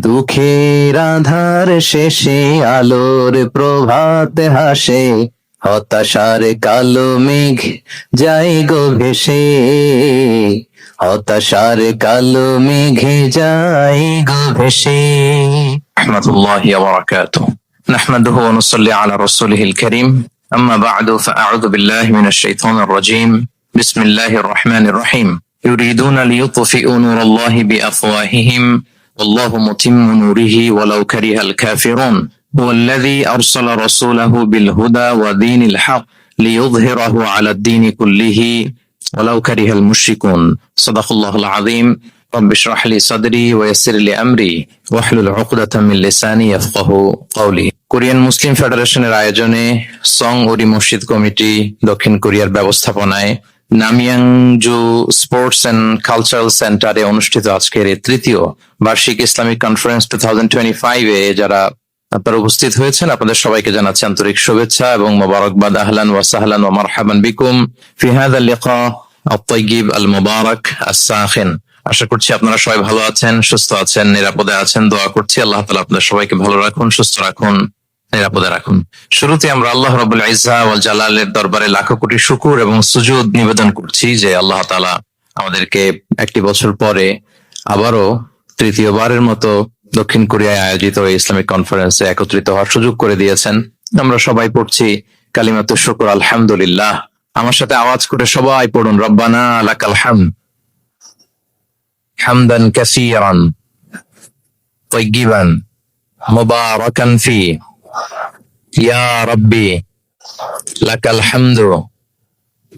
দুঃখের আধার শেষে আলোর প্রভাত হাসে, হতাশার কালো মেঘ যায় গো ভেসে, হতাশার কালো মেঘে যায় গো ভেসে। রহমতুল্লাহি ওয়া বারাকাতুহু। নাহমাদুহু ওয়া নুসাল্লি আলা রাসূলিহিল কারীম। আম্মা বা'দু ফাআউযু বিল্লাহি মিনাশ শাইতানির রাজীম। বিসমিল্লাহির রহমানির রহিম। ইউরিদুনা লিইউতফিউ নূরাল্লাহি বিআফওয়াহিহিম والله متم نوره ولو كره الكافرون هو الذي أرسل رسوله بالهدى ودين الحق ليظهره على الدين كله ولو كره المشركون صدق الله العظيم رب اشرح لي صدري ويسر لي أمري واحلل عقدة من لساني يفقه قولي কোরিয়ান মুসলিম ফেডারেশনের আয়োজনে সং ওরি মসজিদ কমিটি দক্ষিণ কোরিয়ার ব্যবস্থাপনায় নামিয়াংজু স্পোর্টস এন্ড কালচারাল সেন্টারে অনুষ্ঠিত আজকের এই তৃতীয় বার্ষিক ইসলামিক কনফারেন্স 2025 এ যারা আপনারা উপস্থিত হয়েছেন, আপনাদের সবাইকে জানাচ্ছি আন্তরিক শুভেচ্ছা এবং মোবারকবাদ। আহলান ওয়া সাহলান ওয়া মারহাবান বিকুম ফি হাযা লিকা আত-তাইয়িব আল মুবারাক আস-সাখিন। আশা করছি আপনারা সবাই ভালো আছেন, সুস্থ আছেন, নিরাপদে আছেন। দোয়া করছি আল্লাহ তাআলা আপনাদের সবাইকে ভালো রাখুন, সুস্থ রাখুন, নিরাপদে রাখুন। শুরুতে আমরা আল্লাহ রাব্বুল ইজ্জা ওয়াল জালালের দরবারে লাখো কোটি শুকর এবং সুজুদ নিবেদন করছি যে আল্লাহ তাআলা আমাদেরকে একটি বছর পরে আবারও তৃতীয়বারের মতো দক্ষিণ কোরিয়ায় আয়োজিত এই ইসলামিক কনফারেন্সে একত্রিত হওয়ার সুযোগ করে দিয়েছেন। আমরা সবাই পড়ছি কালিমাতু শুকর আলহামদুলিল্লাহ। আমার সাথে আওয়াজ করে সবাই পড়ুন, রব্বানা লাকাল হামদ হামদান কাসীরান তাইয়িবান মুবারাকান ফি ইয়া রাব্বি লাকাল হামদু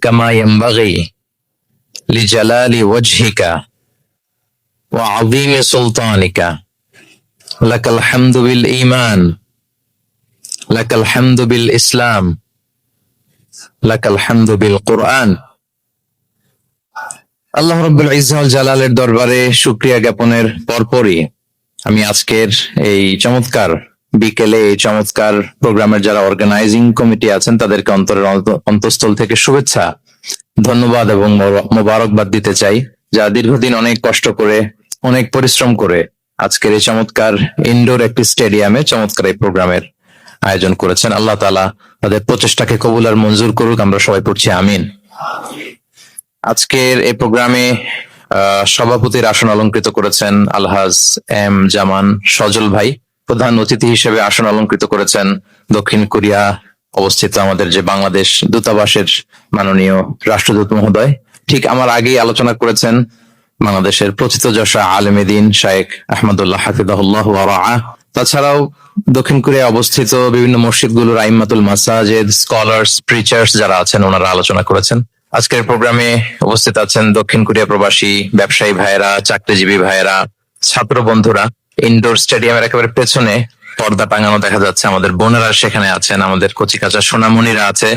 কামা ইয়ানবাগি লিজালালি ওয়াজহিকা ওয়া আযীমি সুলতানিকা লাকাল হামদু বিল ঈমান লাকাল হামদু বিল ইসলাম লাকাল হামদু বিল কুরআন। আল্লাহ রাব্বুল ইজ্জা ওয়াল জালালের দরবারে শুকরিয়া জ্ঞাপনের পরপরই আমি আজকের এই চমৎকার বিকেলে এই চমৎকার প্রোগ্রামের যারা অর্গানাইজিং কমিটি আছেন তাদেরকে অন্তরের অন্তঃস্থল থেকে শুভেচ্ছা, ধন্যবাদ এবং মোবারকবাদ দিতে চাই, যারা দীর্ঘদিন অনেক কষ্ট করে অনেক পরিশ্রম করে আজকের এই চমৎকার ইনডোর একটি স্টেডিয়ামে চমৎকার এই প্রোগ্রামের আয়োজন করেছেন। আল্লাহ তাআলা তাদের প্রচেষ্টাকে কবুল আর মঞ্জুর করুক। আমরা সবাই পড়ছি আমিন। আজকের এই প্রোগ্রামে সভাপতির আসন অলংকৃত করেছেন আলহাজ এম জামান সজল ভাই। প্রধান অতিথি হিসেবে আসন অলংকৃত করেছেন দক্ষিণ কোরিয়া অবস্থিত আমাদের যে বাংলাদেশ দূতাবাসের মাননীয় রাষ্ট্রদূত মহোদয়। ঠিক আমার আগেই আলোচনা করেছেন বাংলাদেশের প্রথিতযশা আলেমে দ্বীন শায়েখ আহমদুল্লাহ হাফিজাহুল্লাহ ওয়া রাআহ। তাছাড়াও দক্ষিণ কোরিয়ায় অবস্থিত বিভিন্ন মসজিদগুলোর আইম্মাতুল মাসাজিদ, স্কলার্স, প্রিচার্স যারা আছেন ওনারা আলোচনা করেছেন। আজকের প্রোগ্রামে উপস্থিত আছেন দক্ষিণ কোরিয়া প্রবাসী ব্যবসায়ী ভাইয়েরা, চাকরিজীবী ভাইয়েরা, ছাত্র বন্ধুরা। ইনডোর স্টেডিয়ামের একেবারে পেছনে পর্দা টাঙানো দেখা যাচ্ছে, আমাদের বোনেরা সেখানে আছেন, আমাদের কচিকাঁচা সোনামণিরা আছে,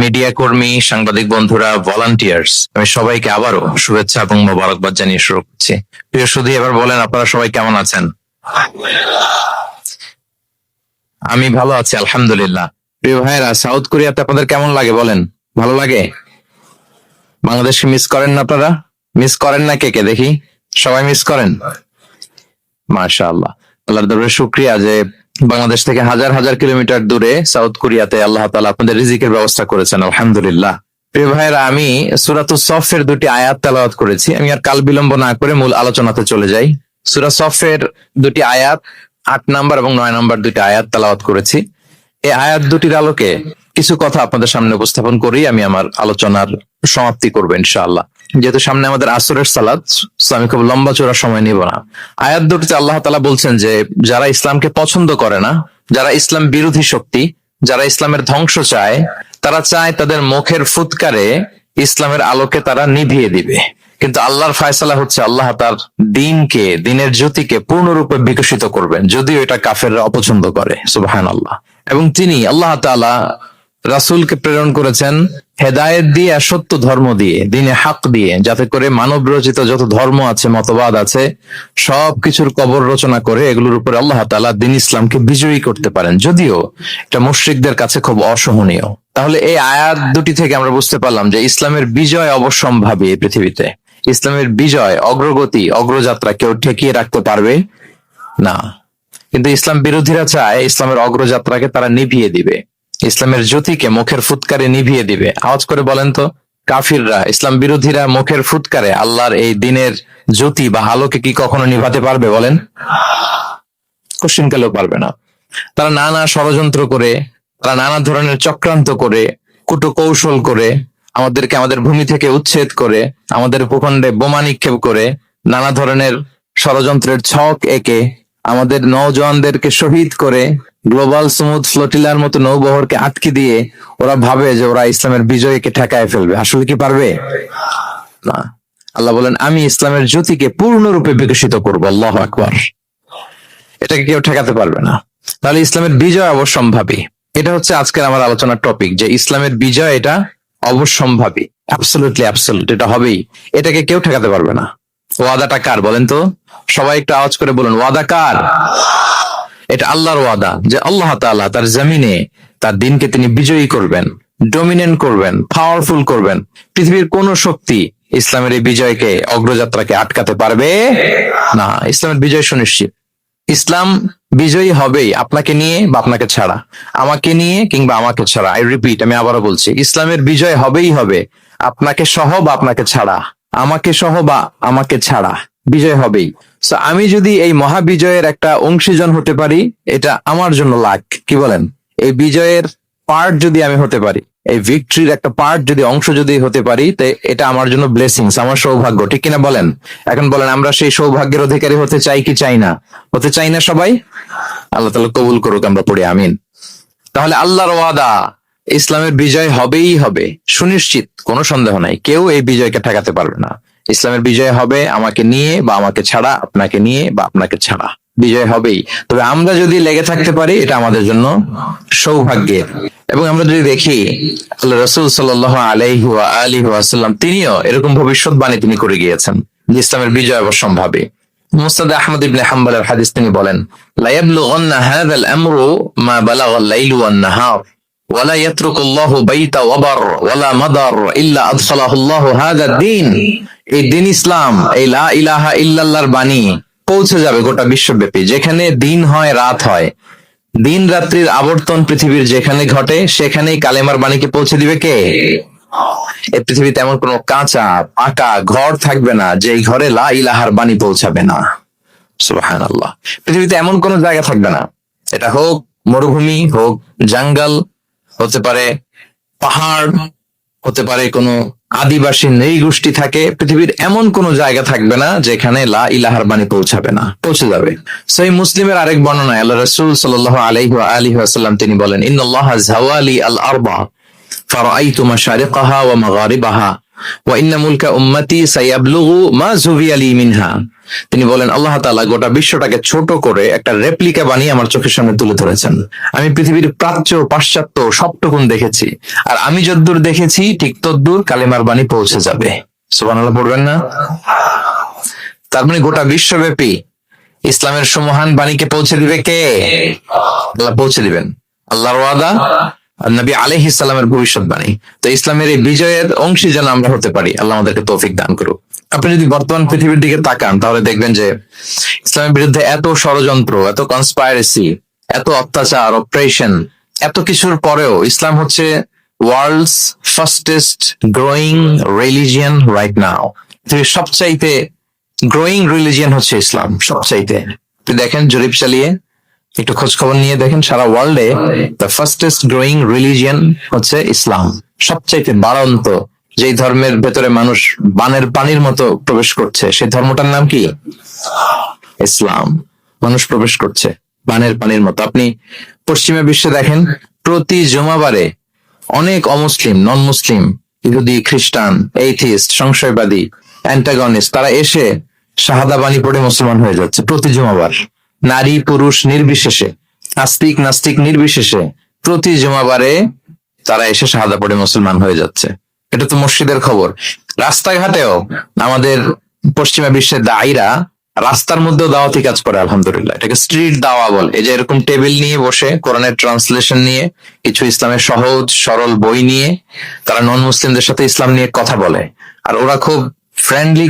মিডিয়া কর্মী, সাংবাদিক বন্ধুরা, ভলান্টিয়ার্স। আমি সবাইকে আবারও শুভেচ্ছা এবং মোবারকবাদ জানিয়ে শুরু করছি। প্রিয় সুধী, এবার বলেন আপনারা সবাই কেমন আছেন? আমি ভালো আছি আলহামদুলিল্লাহ। প্রিয় ভাইয়েরা, সাউথ কোরিয়াতে আপনাদের কেমন লাগে বলেন? ভালো লাগে? বাংলাদেশকে মিস করেন না আপনারা? মিস করেন না কে কে দেখি? সবাই মিস করেন? মাশাআল্লাহ, আল্লাহর দরবারে শুকরিয়া যে বাংলাদেশ থেকে হাজার হাজার কিলোমিটার দূরে সাউথ কোরিয়াতে আল্লাহ তাআলা আপনাদের রিজিকের ব্যবস্থা করেছেন, আলহামদুলিল্লাহ। প্রিয় ভাইয়েরা, আমি সূরাতুস সফের দুটি আয়াত তেলাওয়াত করেছি। আমি আর কাল বিলম্ব না করে মূল আলোচনাতে চলে যাই। সূরা সফের দুটি আয়াত 8 নম্বর এবং 9 নম্বর দুটি আয়াত তেলাওয়াত করেছি। এই আয়াত দুটির আলোকে কিছু কথা আপনাদের সামনে উপস্থাপন করি আমি আমার আলোচনার সমাপ্তি করবো ইনশাআল্লাহ। যেহেতু সামনে আমাদের আসরের সালাত, আমি খুব লম্বা চড়া সময় নিব না। আয়াত দুটিতে আল্লাহ তাআলা বলছেন যে যারা ইসলামকে পছন্দ করে না, যারা ইসলাম বিরোধী শক্তি, যারা ইসলামের ধ্বংস চায়, তারা চায় তাদের মুখের ফুৎকারে ইসলামের আলোকে তারা নিভিয়ে দিবে। কিন্তু আল্লাহর ফায়সালা হচ্ছে আল্লাহ তার দ্বীনকে, দ্বীনের জ্যোতিকে পূর্ণরূপে বিকশিত করবেন, যদিও এটা কাফেররা অপছন্দ করে। সুবহানাল্লাহ। এবং তিনি আল্লাহ তাআলা রাসূলকে প্রেরণ করেছেন হেদায়েত দিয়ে আর সত্য ধর্ম দিয়ে, দ্বীনে হক দিয়ে, যাতে করে মানব রচিত যত ধর্ম আছে, মতবাদ আছে, সবকিছুর কবর রচনা করে এগুলোর উপরে আল্লাহ তাআলা দ্বীন ইসলামকে বিজয়ী করতে পারেন, যদিও এটা মুশরিকদের কাছে খুব অসহনীয়। তাহলে এই আয়াত দুটি থেকে আমরা বুঝতে পারলাম যে ইসলামের বিজয় অবশ্যম্ভাবী। এই পৃথিবীতে ইসলামের বিজয়, অগ্রগতি, অগ্রযাত্রা কেউ ঠেকিয়ে রাখতে পারবে না, কিন্তু ইসলাম বিরোধীরা চায় ইসলামের অগ্রযাত্রাকে তারা নিভিয়ে দিবে, ইসলামের জ্যোতিকে মুখের ফুৎকারে নিভিয়ে দিবে। আওয়াজ করে বলেন তো, কাফিররা, ইসলাম বিরোধীরা মুখের ফুৎকারে আল্লাহর এই দিনের জ্যোতি বা আলোকে কি কখনো নিভাতে পারবে বলেন? কোশ্চিন কালেও পারবে না। তারা নানা ষড়যন্ত্র করে, তারা নানা ধরনের চক্রান্ত করে, কুটো কৌশল করে, আমাদেরকে আমাদের ভূমি থেকে উচ্ছেদ করে, আমাদের ভূখণ্ডে বোমা নিক্ষেপ করে, নানা ধরনের ষড়যন্ত্রের ছক এঁকে আমাদের নৌজওয়ানদেরকে শহীদ করে, গ্লোবাল স্মুথ ফ্লোটিলার মতো নৌবহরকে আটকে দিয়ে ওরা ভাবে যে ওরা ইসলামের বিজয়কে ঠেকায় ফেলবে। আসলে কি পারবে? না। আল্লাহ বলেন, আমি ইসলামের জ্যোতিকে পূর্ণরূপে বিকশিত করবো। আল্লাহু আকবার। এটাকে কেউ ঠেকাতে পারবে না। তাহলে ইসলামের বিজয় অবশ্যম্ভাবী। এটা হচ্ছে আজকের আমার আলোচনার টপিক, যে ইসলামের বিজয় এটা অবশ্যম্ভাবী, অ্যাবসলিউটলি অ্যাবসলিউট, এটা হবেই, এটাকে কেউ ঠেকাতে পারবে না। ওয়াদাটা কার বলেন তো? সবাই একটু আওয়াজ করে বলুন, ওয়াদা কার? এটা আল্লাহর ওয়াদা, যে আল্লাহ তাআলা তার জমিনে তার দিনকে তিনি বিজয়ী করবেন, ডমিনেন্ট করবেন, পাওয়ারফুল করবেন। পৃথিবীর কোন শক্তি ইসলামের এই বিজয়কে, অগ্রযাত্রাকে আটকাতে পারবে না। ইসলামের বিজয় সুনিশ্চিত। ইসলাম বিজয়ী হবেই, আপনাকে নিয়ে বা আপনাকে ছাড়া, আমাকে নিয়ে কিংবা আমাকে ছাড়া। আই রিপিট, আমি আবারও বলছি, ইসলামের বিজয় হবেই হবে, আপনাকে সহ বা আপনাকে ছাড়া, আমাকে সহ বা আমাকে ছাড়া বিজয় হবেই। সো আমি যদি এই মহাবিজয়ের একটা অংশীজন হতে পারি, এটা আমার জন্য লাক। কি বলেন? এই বিজয়ের পার্ট যদি আমি হতে পারি, এই ভিক্টরির একটা পার্ট যদি, অংশ যদি হতে পারি, তো এটা আমার জন্য ব্লেসিংস, আমার সৌভাগ্য। ঠিক কিনা বলেন? এখন বলেন, আমরা সেই সৌভাগ্যের অধিকারী হতে চাই কি চাই না? হতে চাই না সবাই? আল্লাহ তাআলা কবুল করুক, আমরা পড়ি আমিন। তাহলে আল্লাহর ওয়াদা, ইসলামের বিজয় হবেই হবে, সুনিশ্চিত, কোনো সন্দেহ নাই। কেউ এই বিজয়কে ঠেকাতে পারবে না। ইসলামের বিজয় হবে আমাকে নিয়ে বা আমাকে ছাড়া, আপনাকে নিয়ে বা আপনাকে ছাড়া, বিজয় হবেই। তবে আমরা যদি লেগে থাকতে পারি, এটা আমাদের জন্য সৌভাগ্যের। এবং আমরা যদি দেখি, আল্লাহ রাসূল সাল্লাল্লাহু আলাইহি ওয়া আলিহি ওয়াসাল্লাম তিনিও এরকম ভবিষ্যৎবাণী তিনি করে গিয়েছেন যে ইসলামের বিজয় অবশ্যম্ভাবী। মুসনাদ আহমদ ইবনে হাম্বলের হাদিস, তিনি বলেন, লা ইয়াবলুগান্না হাযাল আমরু মা বালাগাল লাইলু ওয়ান নাহার ওয়ালা ইয়াতরুকুল্লাহু বাইতা ওয়াবার ওয়ালা মাদার ইল্লা আদখালাহুল্লাহু হাযাদ দ্বীন। এই দিন ইসলাম, এই লা ইলাহা ইল্লাল্লাহর বাণী পৌঁছে যাবে গোটা বিশ্বব্যাপী। যেখানে দিন হয়, রাত হয়, দিন রাত্রির আবর্তন পৃথিবীর যেখানে ঘটে, সেখানেই কালেমার বাণীকে পৌঁছে দিবে কে? এই পৃথিবীতে এমন কোন কাঁচা পাকা ঘর থাকবে না যে ঘরে লা ইলাহার বাণী পৌঁছাবে না। সুবহানাল্লাহ। পৃথিবীতে এমন কোন জায়গা থাকবে না, এটা হোক মরুভূমি, হোক জঙ্গল, হতে পারে পাহাড়, হতে পারে কোনো আদিবাসী নৃগোষ্ঠী থাকে, পৃথিবীর এমন কোন জায়গা থাকবে না যেখানে লা ইলাহার বাণী পৌঁছাবে না, পৌঁছে যাবে। সহিহ মুসলিমের আরেক বর্ণনায় আল্লাহ রাসূল সাল্লাল্লাহু আলাইহি ওয়া আলিহি ওয়াসাল্লাম তিনি বলেন, ইন্নাল্লাহা যাওয়ালি আল আরবা ফারাআইতু মাশারিকাহা ওয়া মাগারিবাহা ওয়া ইন্না মুলকা উম্মতি সায়াবলুগু মা যুবিয়া লি মিনহা। তিনি বলেন, আল্লাহ তাআলা গোটা বিশ্বটাকে ছোট করে একটা রেপ্লিকা বানিয়ে আমার চোখের সামনে তুলে ধরেছেন। আমি পৃথিবীর প্রাচ্য পাশ্চাত্য সবটুকুন দেখেছি, আর আমি যদ্দূর দেখেছি ঠিক তদ্দূর কালেমার বাণী পৌঁছে যাবে। সুবহানাল্লাহ পড়বেন না? তার মানে গোটা বিশ্বব্যাপী ইসলামের সুমহান বাণীকে পৌঁছে দিবে কে? আল্লাহ পৌঁছে দিবেন। আল্লাহর ওয়াদা, আর নবী আলাইহিস সালামের ভবিষ্যৎবাণী। তো ইসলামের এই বিজয়ের অংশী যেন আমরা হতে পারি, আল্লাহ আমাদেরকে তৌফিক দান করুক। আপনি যদি বর্তমান পৃথিবীর দিকে তাকান, তাহলে দেখবেন যে ইসলামের বিরুদ্ধে এত ষড়যন্ত্র, এত কনস্পাইরেসি, এত অত্যাচার, অপারেশন, এত কিছুর পরেও ইসলাম হচ্ছে world's fastest growing religion right now. পৃথিবীর সবচাইতে গ্রোয়িং রিলিজিয়ন হচ্ছে ইসলাম, সবচাইতে। আপনি দেখেন, জরিপ চালিয়ে একটু খোঁজ খবর নিয়ে দেখেন, সারা ওয়ার্ল্ডে দ্য ফাস্টেস্ট গ্রোয়িং রিলিজিয়ন হচ্ছে ইসলাম। সবচাইতে বাড়ন্ত, যেই ধর্মের ভেতরে মানুষ বানের পানির মতো প্রবেশ করছে, সেই ধর্মটার নাম কি? ইসলাম। মানুষ প্রবেশ করছে বানের পানির মতো। আপনি পশ্চিমা বিশ্বে দেখেন, প্রতি জুমাবারে অনেক অমুসলিম, নন মুসলিম, ইহুদি, খ্রিস্টান, এইথিস্ট, সংশয়বাদী, অ্যান্টাগনিস্ট, তারা এসে শাহাদা বাণী পড়ে মুসলমান হয়ে যাচ্ছে প্রতি জুমাবার। নারী পুরুষ নির্বিশেষে, আস্তিক নাস্তিক নির্বিশেষে প্রতি জুমাবারে তারা এসে শাহাদা পড়ে মুসলমান হয়ে যাচ্ছে। এটা তো মসজিদের খবর। রাস্তাঘাটেও আমাদের পশ্চিমা বিশ্বের দায়ীরা রাস্তার মধ্যেও দাওয়াতি কাজ করে, আলহামদুলিল্লাহ। এটাকে স্ট্রিট দাওয়া বলে। এই যে এরকম টেবিল নিয়ে বসে, কোরআনের ট্রান্সলেশন নিয়ে, কিছু ইসলামের সহজ সরল বই নিয়ে তারা নন মুসলিমদের সাথে ইসলাম নিয়ে কথা বলে। আর ওরা খুব ফ্রেন্ডলি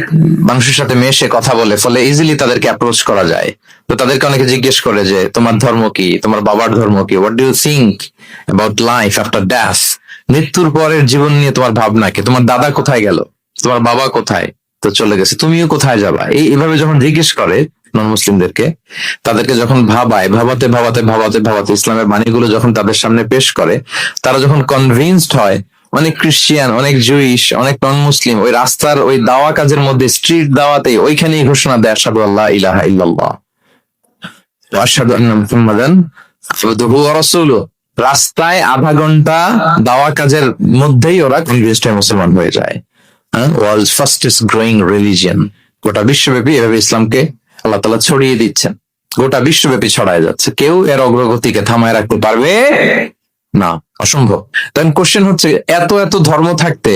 মানুষের সাথে মেশে কথা বলে, ফলে ইজিলি তাদেরকে অ্যাপ্রোচ করা যায়। তো তাদেরকে অনেকে জিজ্ঞেস করে যে তোমার ধর্ম কি, তোমার বাবার ধর্ম কি, what do you think about life after death, মৃত্যুর পরের জীবন নিয়ে তোমার ভাবনা কি, তোমার দাদা কোথায় গেল, তোমার বাবা কোথায়, তো চলে গেছে, তুমিও কোথায় যাবা। এইভাবে যখন জিজ্ঞেস করে নন মুসলিমদেরকে, তাদেরকে যখন ভাবাতে ভাবাতে ভাবাতে ভাবাতে ইসলামের বাণীগুলো যখন তাদের সামনে পেশ করে, তারা যখন কনভিন্সড হয়, অনেক ক্রিশ্চিয়ান, অনেক জুইশ, অনেক নন মুসলিম ওই রাস্তার ওই দাওয়া কাজের মধ্যে, স্ট্রিট দাওয়াতে ওইখানেই ঘোষণা দেয় আশহাদু আল্লা ইলাহা ইল্লাল্লাহ ওয়া আশহাদু আন্না মুহাম্মাদান আবদুহু ওয়া রাসূলুহু। রাস্তায় আধা ঘন্টা দাওয়া কাজের মধ্যেই ওরা কনভিন্সড হয়ে মুসলমান হয়ে যায়। ওয়ার্ল্ডস ফাস্টেস্ট গ্রোয়িং রিলিজিয়ন, গোটা বিশ্বব্যাপী এভাবে ইসলামকে আল্লাহ তাআলা ছড়িয়ে দিচ্ছেন, গোটা বিশ্বব্যাপী ছড়ায় যাচ্ছে। কেউ এর অগ্রগতিকে থামায় রাখতে পারবে না, অসম্ভব। তখন কোশ্চেন হচ্ছে, এত এত ধর্ম থাকতে,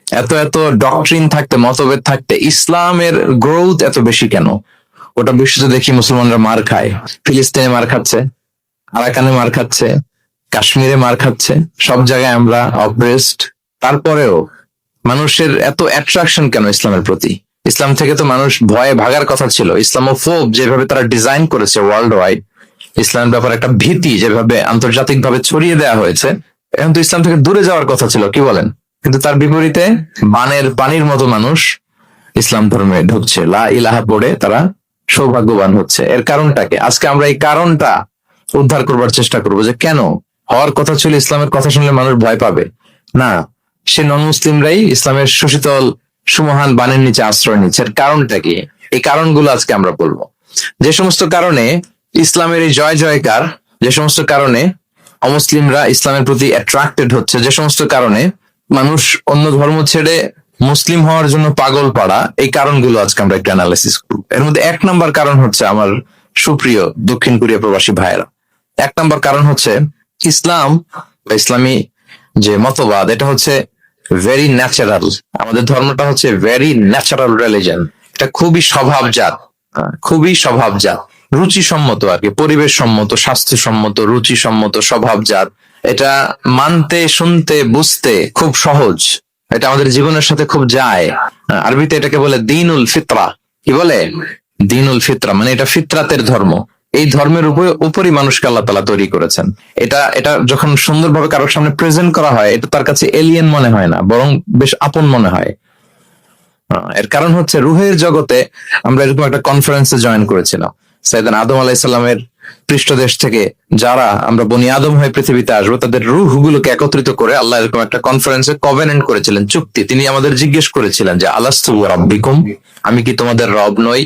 এত এত ডক্ট্রিন থাকতে, মতভেদ থাকতে ইসলামের গ্রোথ এত বেশি কেন? ওটা বিশ্বতে দেখি মুসলমানরা মার খায়, ফিলিস্তিনে মার খাচ্ছে, আরাকানে মার খাচ্ছে, কাশ্মীরে মার খাচ্ছে, সব জায়গায় আমরা অপ্রেসড। তারপরেও মানুষের এত অ্যাট্রাকশন কেন ইসলামের প্রতি? ইসলাম থেকে তো মানুষ ভয়ে ভাগার কথা ছিল। ইসলামোফোব যেভাবে তারা ডিজাইন করেছে ওয়ার্ল্ড ওয়াইড, ইসলামের ব্যাপারে একটা ভীতি যেভাবে আন্তর্জাতিক ভাবে ছড়িয়ে দেওয়া হয়েছে, এখন তো ইসলাম থেকে দূরে যাওয়ার কথা ছিল, কি বলেন? কিন্তু তার বিপরীতে বানের পানির মতো মানুষ ইসলাম ধর্মে ঢুকছে, লা ইলাহা পড়ে তারা সৌভাগ্যবান হচ্ছে। এর কারণটাকে আজকে আমরা এই কারণটা উদ্ধার করবার চেষ্টা করবো, যে কেন হওয়ার কথা ছিল ইসলামের কথা শুনলে মানুষ ভয় পাবে না, সে নন মুসলিমরাই ইসলামের সুশীতল সুমহান বাণীর নিচে আশ্রয় নিচ্ছে। এর কারণটা কি? এই কারণগুলো আজকে আমরা বলবো। যে সমস্ত কারণে ইসলামের এই জয় জয়কার, যে সমস্ত কারণে অমুসলিমরা ইসলামের প্রতি অ্যাট্রাক্টেড হচ্ছে, যে সমস্ত কারণে মানুষ অন্য ধর্ম ছেড়ে মুসলিম হওয়ার জন্য পাগল পাড়া, এই কারণগুলো আজকে আমরা একটু অ্যানালাইসিস করব। এর মধ্যে এক নম্বর কারণ হচ্ছে, আমার সুপ্রিয় দক্ষিণ কোরিয়া প্রবাসী ভাইয়েরা, এক নম্বর কারণ হচ্ছে ইসলাম বা ইসলামী যে মতবাদ, এটা হচ্ছে ভেরি ন্যাচারাল। আমাদের ধর্মটা হচ্ছে ভেরি ন্যাচারাল রিলিজন। এটা খুবই স্বভাবজাত, খুবই স্বভাবজাত, রুচিসম্মত আর কি, পরিবেশ সম্মত, স্বাস্থ্যসম্মত, রুচিসম্মত, স্বভাবজাত। এটা মানতে, শুনতে, বুঝতে খুব সহজ, এটা আমাদের জীবনের সাথে খুব যায়। আরবিতে এটাকে বলে দিনুল ফিতরা। কি বলে? দিনুল ফিতরা, মানে এটা ফিতরাতের ধর্ম। এই ধর্মের উপরই মানুষকে আল্লাহ তাআলা তৈরি করেছেন। এটা যখন সুন্দরভাবে কারোর সামনে প্রেজেন্ট করা হয়, এটা তার কাছে এলিয়েন মনে হয় না, বরং বেশ আপন মনে হয়। এর কারণ হচ্ছে রুহের জগতে আমরা এরকম একটা কনফারেন্সে জয়েন করেছিলাম। সাইয়েদনা আদম আলাইহিস সালামের পৃষ্ঠদেশ থেকে যারা আমরা বনি আদম হয়ে পৃথিবীতে আসবো, তাদের রুহগুলোকে একত্রিত করে আল্লাহ এরকম একটা কনফারেন্সে কভেনেন্ট করেছিলেন, চুক্তি। তিনি আমাদের জিজ্ঞেস করেছিলেন যে আলাস্তু রাব্বিকুম, আমি কি তোমাদের রব নই?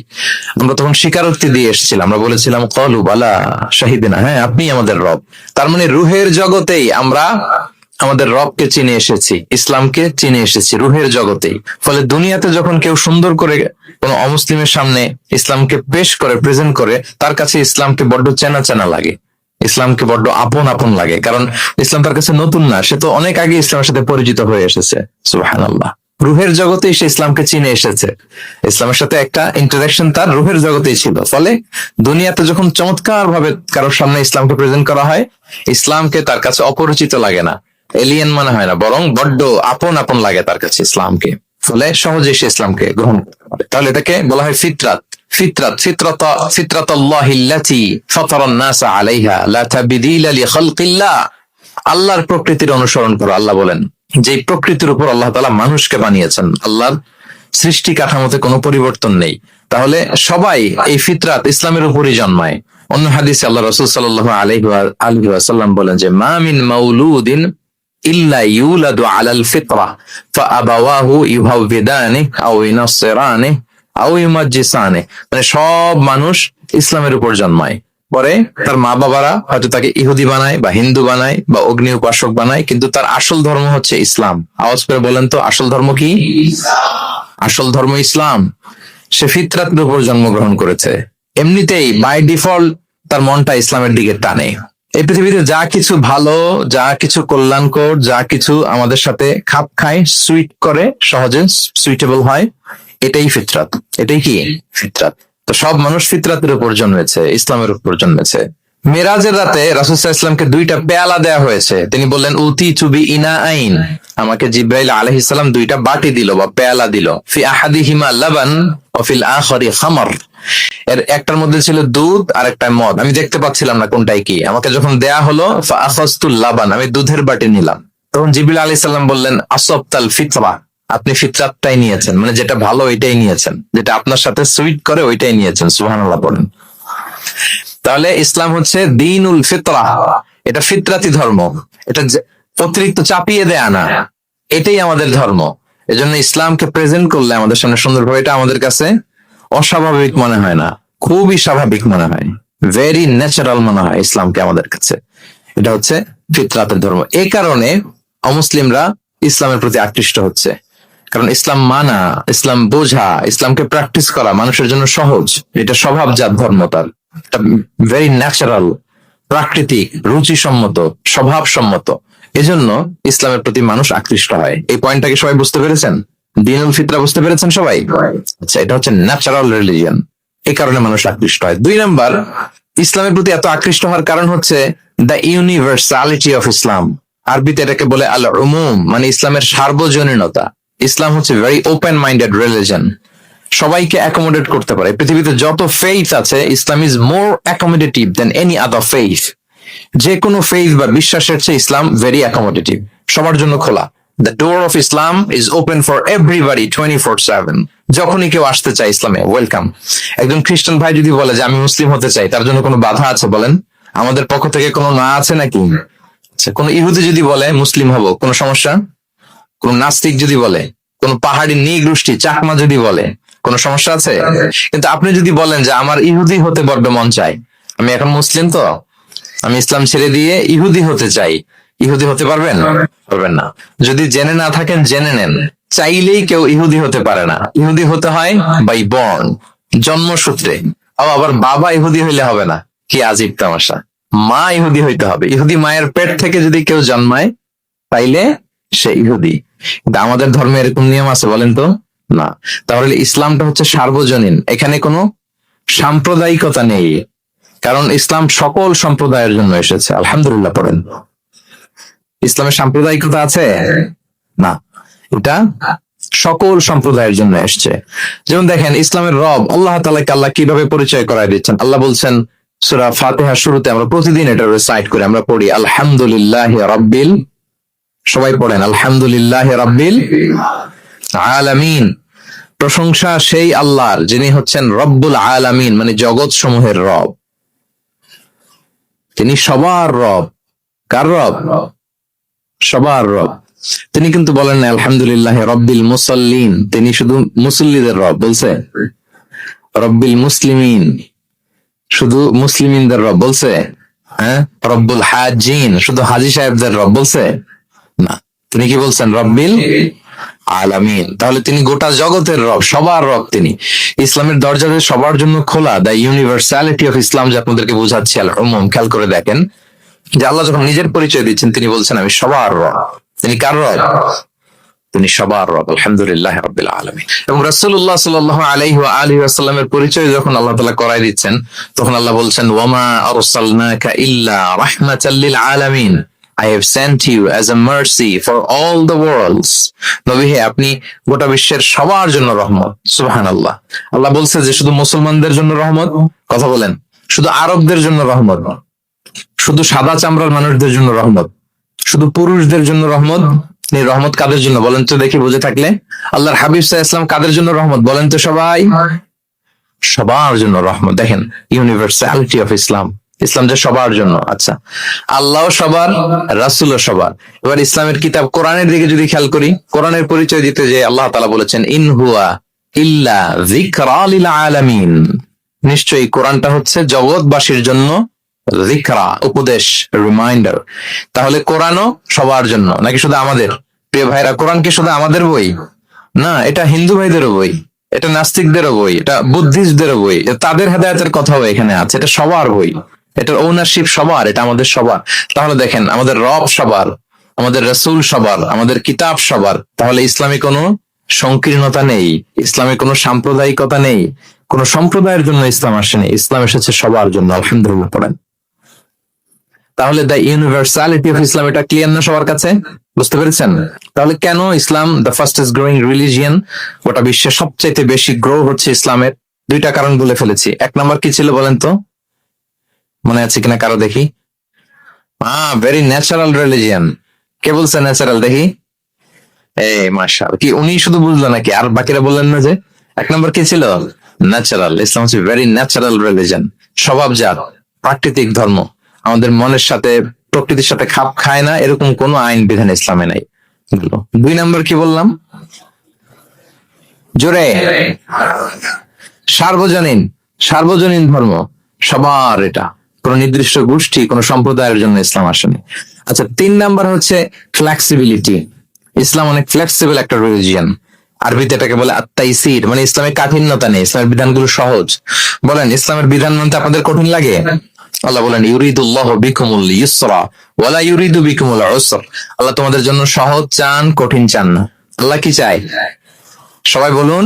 আমরা তখন স্বীকারোক্তি দিয়ে এসেছিলাম, আমরা বলেছিলাম ক্বালু বালা শাহিদিনা, হ্যাঁ আপনি আমাদের রব। তার মানে রুহের জগতেই আমরা আমাদের রবকে চিনে এসেছি, ইসলামকে চিনে এসেছি রুহের জগতেই। ফলে দুনিয়াতে যখন কেউ সুন্দর করে কোন অমুসলিমের সামনে ইসলামকে পেশ করে, প্রেজেন্ট করে, তার কাছে ইসলামকে বড্ড চেনা চেনা লাগে, ইসলামকে বড্ড আপন আপন লাগে। কারণ ইসলাম তার কাছে নতুন না, সে তো অনেক আগে ইসলামের সাথে পরিচিত হয়ে এসেছে। সুবহানাল্লাহ, রুহের জগতেই সে ইসলামকে চিনে এসেছে, ইসলামের সাথে একটা ইন্টারাকশন তার রুহের জগতেই ছিল। ফলে দুনিয়াতে যখন চমৎকার ভাবে কারোর সামনে ইসলামকে প্রেজেন্ট করা হয়, ইসলামকে তার কাছে অপরিচিত লাগে না, এলিয়েন মনে হয় না, বরং বড্ড আপন আপন লাগে তার কাছে ইসলামকে। ফলে সহজে সে ইসলামকে গ্রহণ করতে পারে। তাহলে এটাকে বলা হয় ফিতরাত। ফিতরাতাল্লাহিল্লাতী ফাতারান নাস আলাইহা লা তাবদীলা লিখালকিল্লাহ। আল্লাহর প্রকৃতির অনুসরণ করো। আল্লাহ বলেন যে প্রকৃতির উপর আল্লাহ তাআলা মানুষকে বানিয়েছেন, আল্লাহর সৃষ্টি কাঠামোতে কোনো পরিবর্তন নেই। তাহলে সবাই এই ফিতরাত ইসলামের উপরই জন্মায়। অন্য হাদিসে আল্লাহ রাসূল সাল্লাল্লাহু আলাইহি ওয়াসাল্লাম বলেন যে মা মিন মাউলুদিন ইল্লা ইউলাদু আলাল ফিতরা ফাআবাওয়াহু ইউহাউবিদানি আও ইউনাসসিরানি আও ইউমাজ্জিসানি। মানে সব মানুষ ইসলামের উপর জন্মায়, পরে তার মা বাবারা হয়তো তাকে ইহুদি বানায় বা হিন্দু বানায় বা অগ্নি উপাসক বানায়, কিন্তু তার আসল ধর্ম হচ্ছে ইসলাম। আওয়াজ করে বলেন তো, আসল ধর্ম কি? আসল ধর্ম ইসলাম। সে ফিতরাতের উপর জন্মগ্রহণ করেছে, এমনিতেই বাই ডিফল্ট তার মনটা ইসলামের দিকে টানে। এই পৃথিবীতে যা কিছু ভালো, যা কিছু কল্যাণকর, যা কিছু আমাদের সাথে খাপ খায়, সুইট করে, সহজে সুইটেবল হয়, এটাই ফিতরাত। এটাই কি? ফিতরাত। তো সব মানুষ ফিতরাতের উপর জন্মেছে, ইসলামের উপর জন্মেছে। মেরাজের রাতে রাসূল সাল্লাল্লাহু আলাইহি ওয়াসাল্লামকে দুইটা পেয়ালা দেয়া হয়েছে। তিনি বললেন উতি চুবি ইনা আইন, আমাকে জিব্রাইল আলাইহিস সালাম দুইটা বাটি দিল বা পেয়ালা দিল। ফি আহাদিহিমা লাবান ওয়া ফিল আখারি খামর, এর একটার মধ্যে ছিল দুধ আর একটা মদ। আমি দেখতে পাচ্ছিলাম না কোনটাই কি। আমাকে যখন দেয়া হলো ফা আখাযতুল লাবান, আমি দুধের বাটি নিলাম। তখন জিবরিল আলাইহিস সালাম বললেন আসবতাল ফিতরা, আপনি ফিতরাতটাই নিয়েছেন, মানে যেটা ভালো ওইটাই নিয়েছেন, যেটা আপনার সাথে সুইট করে ওইটাই নিয়েছেন। সুবহানাল্লাহ বলেন। তাহলে ইসলাম হচ্ছে দ্বীনুল ফিতরা, এটা ফিতরাতি ধর্ম, এটা অতিরিক্ত চাপিয়ে দেয়া না, এটাই আমাদের ধর্ম। এজন্য ইসলামকে প্রেজেন্ট করলে আমাদের সামনে সুন্দরভাবে, এটা আমাদের কাছে অস্বাভাবিক মনে হয় না, খুবই স্বাভাবিক মনে হয়, ভেরি ন্যাচারাল মনে হয় ইসলামকে আমাদের কাছে। এটা হচ্ছে ফিতরাতের ধর্ম। এই কারণে অমুসলিমরা ইসলামের প্রতি আকৃষ্ট হচ্ছে, কারণ ইসলাম মানা, ইসলাম বোঝা, ইসলামকে প্র্যাকটিস করা মানুষের জন্য সহজ। এটা স্বভাবজাত ধর্ম, তার ভেরি ন্যাচারাল, প্রাকৃতিক, রুচিসম্মত, স্বভাবসম্মত। এজন্য ইসলামের প্রতি মানুষ আকৃষ্ট হয়। এই পয়েন্টটাকে সবাই বুঝতে পেরেছেন? দ্বীনুল ফিতরা বুঝতে পেরেছেন সবাই? আচ্ছা, এটা হচ্ছে ন্যাচারাল রিলিজিয়ন, এই কারণে মানুষ আকৃষ্ট হয়। 2 নাম্বার, ইসলামের প্রতি এত আকৃষ্ট হওয়ার কারণ হচ্ছে দ্য ইউনিভার্সালিটি অফ ইসলাম। আরবিতে এটাকে বলে আল উমুম, মানে ইসলামের সার্বজনীনতা। ইসলাম হচ্ছে ভেরি ওপেন মাইন্ডেড রিলিজিয়ন, সবাইকে অ্যাকোমোডেট করতে পারে। পৃথিবীতে যত ফেইথ আছে, Islam is more accommodative than any other faith. যে কোনো ফেইথ বা বিশ্বাসের চেয়ে ইসলাম ভেরি অ্যাকোমোডেটিভ, সবার জন্য খোলা। The door of Islam is open for everybody 24/7। যখনই কেউ আসতে চায় ইসলামে, ওয়েলকাম। একজন খ্রিস্টান ভাই যদি বলে যে আমি মুসলিম হতে চাই, তার জন্য কোনো বাধা আছে বলেন? আমাদের পক্ষ থেকে কোনো না আছে নাকি? আচ্ছা, কোন ইহুদি যদি বলে মুসলিম হব, কোনো সমস্যা? কোন নাস্তিক যদি বলে, কোন পাহাড়ি নিগোষ্ঠী চাকমা যদি বলে, কোনো সমস্যা আছে? কিন্তু আপনি যদি বলেন যে আমার ইহুদি হতে বড্ড মন চায়, আমি এখন মুসলিম তো, আমি ইসলাম ছেড়ে দিয়ে ইহুদি হতে চাই, ইহুদি হতে পারবেন? পারবেন না। যদি জেনে না থাকেন জেনে নেন, চাইলেই কেউ ইহুদি হতে পারে না। ইহুদি হতে হয় বাই বর্ন, জন্মসূত্রে। আবার বাবা ইহুদি হইলে হবে না, কি আজীব তামাশা। মা ইহুদি হইতে হবে। ইহুদি মায়ের পেট থেকে যদি কেউ জন্মায় তাইলে সে ইহুদি। কিন্তু আমাদের ধর্মে এরকম নিয়ম আছে বলেন তো? না। তাহলে ইসলামটা হচ্ছে সার্বজনীন, এখানে কোনো সাম্প্রদায়িকতা নেই, কারণ ইসলাম সকল সম্প্রদায়ের জন্য এসেছে। আলহামদুলিল্লাহ পড়েন। ইসলামের সাম্প্রদায়িকতা আছে? না, এটা সকল সম্প্রদায়ের জন্য এসছে। যেমন দেখেন, ইসলামের রব আল্লাহ তাআলাকে আল্লাহ কিভাবে পরিচয় করায় দিচ্ছেন। আল্লাহ বলছেন সূরা ফাতিহার শুরুতে, আমরা প্রতিদিন এটা রিসাইট করি, আমরা পড়ি আলহামদুলিল্লাহি রাব্বিল, সবাই পড়েন আলহামদুলিল্লাহি রাব্বিল আলামিন। প্রশংসা সেই আল্লাহর যিনি হচ্ছেন রব্বুল আলামিন, মানে জগৎ সমূহের রব। তিনি সবার রব। কার রব? সবার রব। তিনি কিন্তু বলেন না আলহামদুলিল্লাহ রব্বিল মুসাল্লিন, তিনি শুধু মুসল্লিদের রব বলছে। রব্বিল মুসলিমিন, শুধু মুসলিমিনদের রব বলছে। হ্যাঁ, রব্বুল হাজিন, শুধু হাজি সাহেবদের রব বলছে না। তিনি কি বলছেন? রব্বিল আলামিন। তাহলে তিনি গোটা জগতের রব, সবার রব তিনি। ইসলামের দরজা সবার জন্য খোলা। দ্য ইউনিভার্সালিটি অফ ইসলাম যে আপনাদেরকে বোঝাচ্ছি, আল উমুম, খেয়াল করে দেখেন যে আল্লাহ যখন নিজের পরিচয় দিচ্ছেন, তিনি বলছেন আমি সবার রব। তিনি কার রব? তিনি সবার রব। আলহামদুলিল্লাহ রাব্বিল আলামিন। এবং রাসূলুল্লাহ সাল্লাল্লাহু আলাইহি ওয়া আলিহি ওয়াসাল্লামের পরিচয় যখন আল্লাহ তাআলা করায় দিচ্ছেন, তখন আল্লাহ বলছেন ওয়ামা আরসালনাকা ইল্লা রাহমাতাল লিল আলামিন, I have sent you as a mercy for all the worlds. নবী হে, আপনি গোটা বিশ্বের সবার জন্য রহমত। সুবহানাল্লাহ। আল্লাহ বলছে যে শুধু মুসলমানদের জন্য রহমত, কথা বলেন, শুধু আরবদের জন্য রহমত, শুধু সাদা চামড়ার মানুষদের জন্য রহমত, শুধু পুরুষদের জন্য রহমত। এই রহমত কাদের জন্য বলেন তো দেখি, বুঝে থাকলে? আল্লাহর হাবিব সাল্লাল্লাহু আলাইহি ওয়াসাল্লাম কাদের জন্য রহমত বলেন তো সবাই? সবার জন্য রহমত। দেখেন ইউনিভার্সালিটি অফ ইসলাম, ইসলাম যে সবার জন্য। আচ্ছা, আল্লাহ সবার, রাসূলও সবার। এবার ইসলামের কিতাব কোরআনের দিকে যদি খেয়াল করি, কোরআনের পরিচয় দিতে যে আল্লাহ তাআলা বলেছেন ইন হুয়া ইল্লা যিকরা লিল আলামিন, নিশ্চয়ই কোরআনটা হচ্ছে জগৎবাসীর জন্য যিকরা, উপদেশ, রিমাইন্ডার। তাহলে কোরআনও সবার জন্য নাকি শুধু আমাদের? প্রিয় ভাইরা, কোরআন কি শুধু আমাদের বই? না, এটা হিন্দু ভাইদেরও বই, এটা নাস্তিকদেরও বই, এটা বুদ্ধিস্টদেরও বই, তাদের হেদায়েতের কথাও এখানে আছে। এটা সবার বই, এটার ওনারশিপ সবার, এটা আমাদের সবার। তাহলে দেখেন, আমাদের রব সবার, আমাদের রাসূল সবার, আমাদের কিতাব সবার। তাহলে ইসলামে কোনো সংকীর্ণতা নেই, ইসলামে কোনো সাম্প্রদায়িকতা নেই, কোন সম্প্রদায়ের জন্য ইসলাম আসেনি, ইসলাম এসেছে সবার জন্য। আলহামদুলিল্লাহ পড়েন। তাহলে দ্য ইউনিভার্সালিটি অফ ইসলাম এটা ক্লিয়ার না সবার কাছে? বুঝতে পেরেছেন? তাহলে কেন ইসলাম দ্য ফাস্টেস্ট গ্রোয়িং রিলিজিয়ন, গোটা বিশ্বে সবচাইতে বেশি গ্রো হচ্ছে ইসলামের? দুইটা কারণ বলে ফেলেছি। এক নম্বর কি ছিল বলেন তো, মনে আছে কিনা কারো দেখি? Very natural religion. কে বলছে ন্যাচারাল? দেখি, এই মাশাআল্লাহ। কি উনি শুধু বুঝলো নাকি, আর বাকিরা বললেন না? যে এক নম্বর কি ছিল? ন্যাচারাল। ইসলাম হচ্ছে ভেরি ন্যাচারাল রিলিজন, স্বভাবজাত, প্রাকৃতিক ধর্ম। আমাদের মনের সাথে, প্রকৃতির সাথে খাপ খায় না এরকম কোন আইন বিধান ইসলামে নাই। দুই নম্বর কি বললাম? জোরে, সার্বজনীন। সার্বজনীন ধর্ম, সবার। এটা কোন নির্দিষ্ট গোষ্ঠী, কোন সম্প্রদায়ের জন্য ইসলাম আসেনি। আচ্ছা, তিন নাম্বার হচ্ছে ফ্লেক্সিবিলিটি। ইসলাম অনেক ফ্লেক্সিবল একটা রিলিজিয়ন। আরবিতে এটাকে বলে আত-তাইসির, মানে ইসলামের কাঠিন্যতা নেই, ইসলামের বিধানগুলো সহজ। বলেন, ইসলামের বিধান মানতে আপনাদের কঠিন লাগে? আল্লাহ বলেন ইউরিদুল্লাহু বিকুমুল ইউসরা ওয়ালা ইউরিদু বিকুমুল উসর। আল্লাহ তোমাদের জন্য সহজ চান, কঠিন চান না। আল্লাহ কি চায়? সবাই বলুন।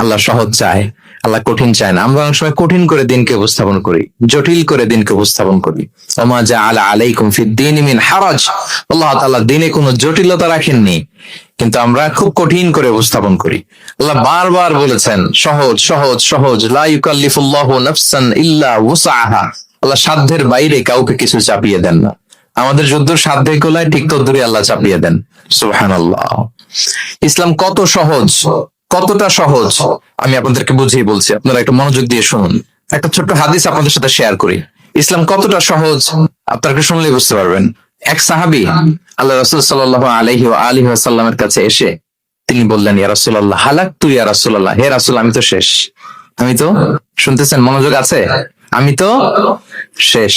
আল্লাহ সহজ চায়, আল্লাহ কঠিন চায় না। আমরা অনেক সময় কঠিন করে দিনকে উপস্থাপন করি, জটিল করে দিনকে উপস্থাপন করি। ওমা জাআলা আলাইকুম ফিদ-দীনি মিন হারাজ। আল্লাহ তাআলা দিনে কোনো জটিলতা রাখেননি, কিন্তু আমরা খুব কঠিন করে উপস্থাপন করি। আল্লাহ বারবার বলেছেন সহজ সহজ সহজ, লা ইউকাল্লিফুল্লাহু নাফসান ইল্লা ওয়াসআহা। আল্লাহ সাধ্যের বাইরে কাউকে কিছু চাপিয়ে দেন না। আমাদের যুদ্ধ সাধ্যে গোলায় ঠিক তদ্দুরই আল্লাহ চাপিয়ে দেন। সুবহানাল্লাহ। ইসলাম কত সহজ, কতটা সহজ আমি আপনাদেরকে বুঝিয়ে বলছি, আপনারা একটু মনোযোগ দিয়ে শুনুন। একটা ছোট্ট হাদিস আপনাদের সাথে শেয়ার করি। ইসলাম কতটা সহজ আপনারা শুনলে বুঝতে পারবেন। এক সাহাবী আল্লাহ রাসূল সাল্লাল্লাহু আলাইহি ওয়া আলিহি ওয়াসাল্লামের কাছে এসে তিনি বললেন, ইয়া রাসূলুল্লাহ হালাকতু ইয়া রাসূলুল্লাহ, হে রাসূল আমি তো শেষ। আমি তো, শুনতেছেন, মনোযোগ আছে? আমি তো শেষ।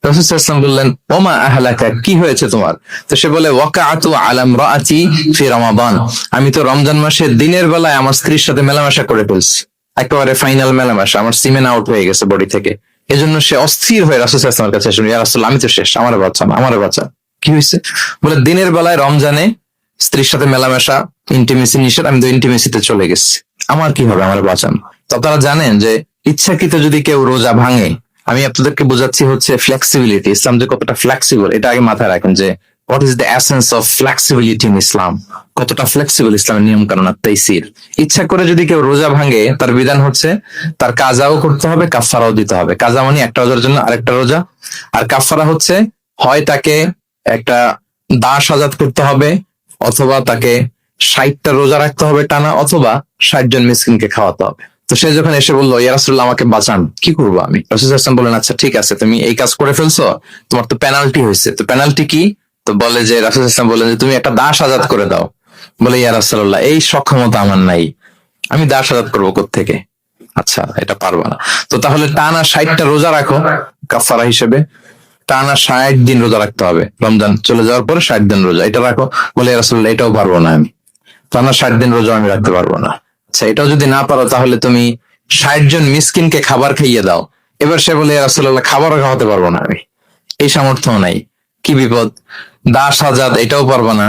রাসূল সাল্লাল্লাহু আলাইহি ওয়াসাল্লাম বললেন, ওমা আহলাকা, কি হয়েছে তোমার? তো সে বলে, ওয়াকাআতু আলা ইমরাআতি ফি রমাদান, আমি তো রমজান মাসে দিনের বেলায় আমার স্ত্রীর সাথে মেলামেশা করে ফেলছি, একেবারে ফাইনাল মেলামেশা, আমার সিমেন আউট হয়ে গেছে বডি থেকে। এজন্য সে অস্থির হয়ে রাসূল সাল্লাল্লাহু আলাইহি ওয়াসাল্লামের কাছে এসে, ইয়া রাসূল আমি তো শেষ, আমার বাঁচান, আমার বাঁচান। কি হয়েছে? বলে, দিনের বেলায় রমজানে স্ত্রীর সাথে মেলামেশা, ইন্টিমেসি নিষেধ, আমি তো ইন্টিমেসিতে চলে গেছি, আমার কি হবে, আমার বাঁচান। তো আপনারা জানেন যে ইচ্ছাকৃত যদি কেউ রোজা ভাঙে, আমি আপনাদেরকে বোঝাচ্ছি হচ্ছে ফ্লেক্সিবিলিটি। ইসলাম যে কতটা ফ্লেক্সিবল এটা আগে মাথায় রাখেন, যে what is the essence of flexibility in Islam. কতটা ফ্লেক্সিবল ইসলামের নিয়ম কানুন আর তাইসির। ইচ্ছা করে যদি কেউ রোজা ভাঙে, তার বিধান হচ্ছে তার কাজাও করতে হবে, কাফারাও দিতে হবে। কাজা মানে একটা রোজার জন্য আরেকটা রোজা, আর কাফারা হচ্ছে হয় তাকে একটা দাস আজাদ করতে হবে, অথবা তাকে 60টা রোজা রাখতে হবে টানা, অথবা 60 জন মিসকিনকে খাওয়াতে হবে। তো সে যখন এসে বললো, ইয়া রাসূলুল্লাহ আমাকে বাঁচান, কি করবো আমি? রাসূল সাল্লাল্লাহু আলাইহি ওয়াসাল্লাম বলেন, আচ্ছা ঠিক আছে, তুমি এই কাজ করে ফেলছো, তোমার তো পেনাল্টি হয়েছে। তো পেনাল্টি কি? তো বলে যে, রাসূল সাল্লাল্লাহু আলাইহি ওয়াসাল্লাম বলেন যে তুমি একটা দাস আজাদ করে দাও। বলে, ইয়া রাসূলুল্লাহ এই সক্ষমতা আমার নাই, আমি দাস আজাদ করবো কোত্থেকে? আচ্ছা, এটা পারবা না। তো তাহলে টানা 60টা রোজা রাখো কাফারা হিসেবে, টানা 60 দিন রোজা রাখতে হবে। রমজান চলে যাওয়ার পরে 60 দিন রোজা, এটা রাখো। বলে, ইয়া রাসূলুল্লাহ এটাও পারবো না, আমি টানা 60 দিন রোজা আমি রাখতে পারবো না। আচ্ছা, এটাও যদি না পারো, তাহলে তুমি 60 জন মিসকিনকে খাবার খাইয়ে দাও। এবার সে বলে, ইয়া রাসূলুল্লাহ খাবারও খাওয়াতে পারবো না আমি, এই সামর্থ্য নাই। কি বিপদ! দাস আজাদ এটাও পারবা না,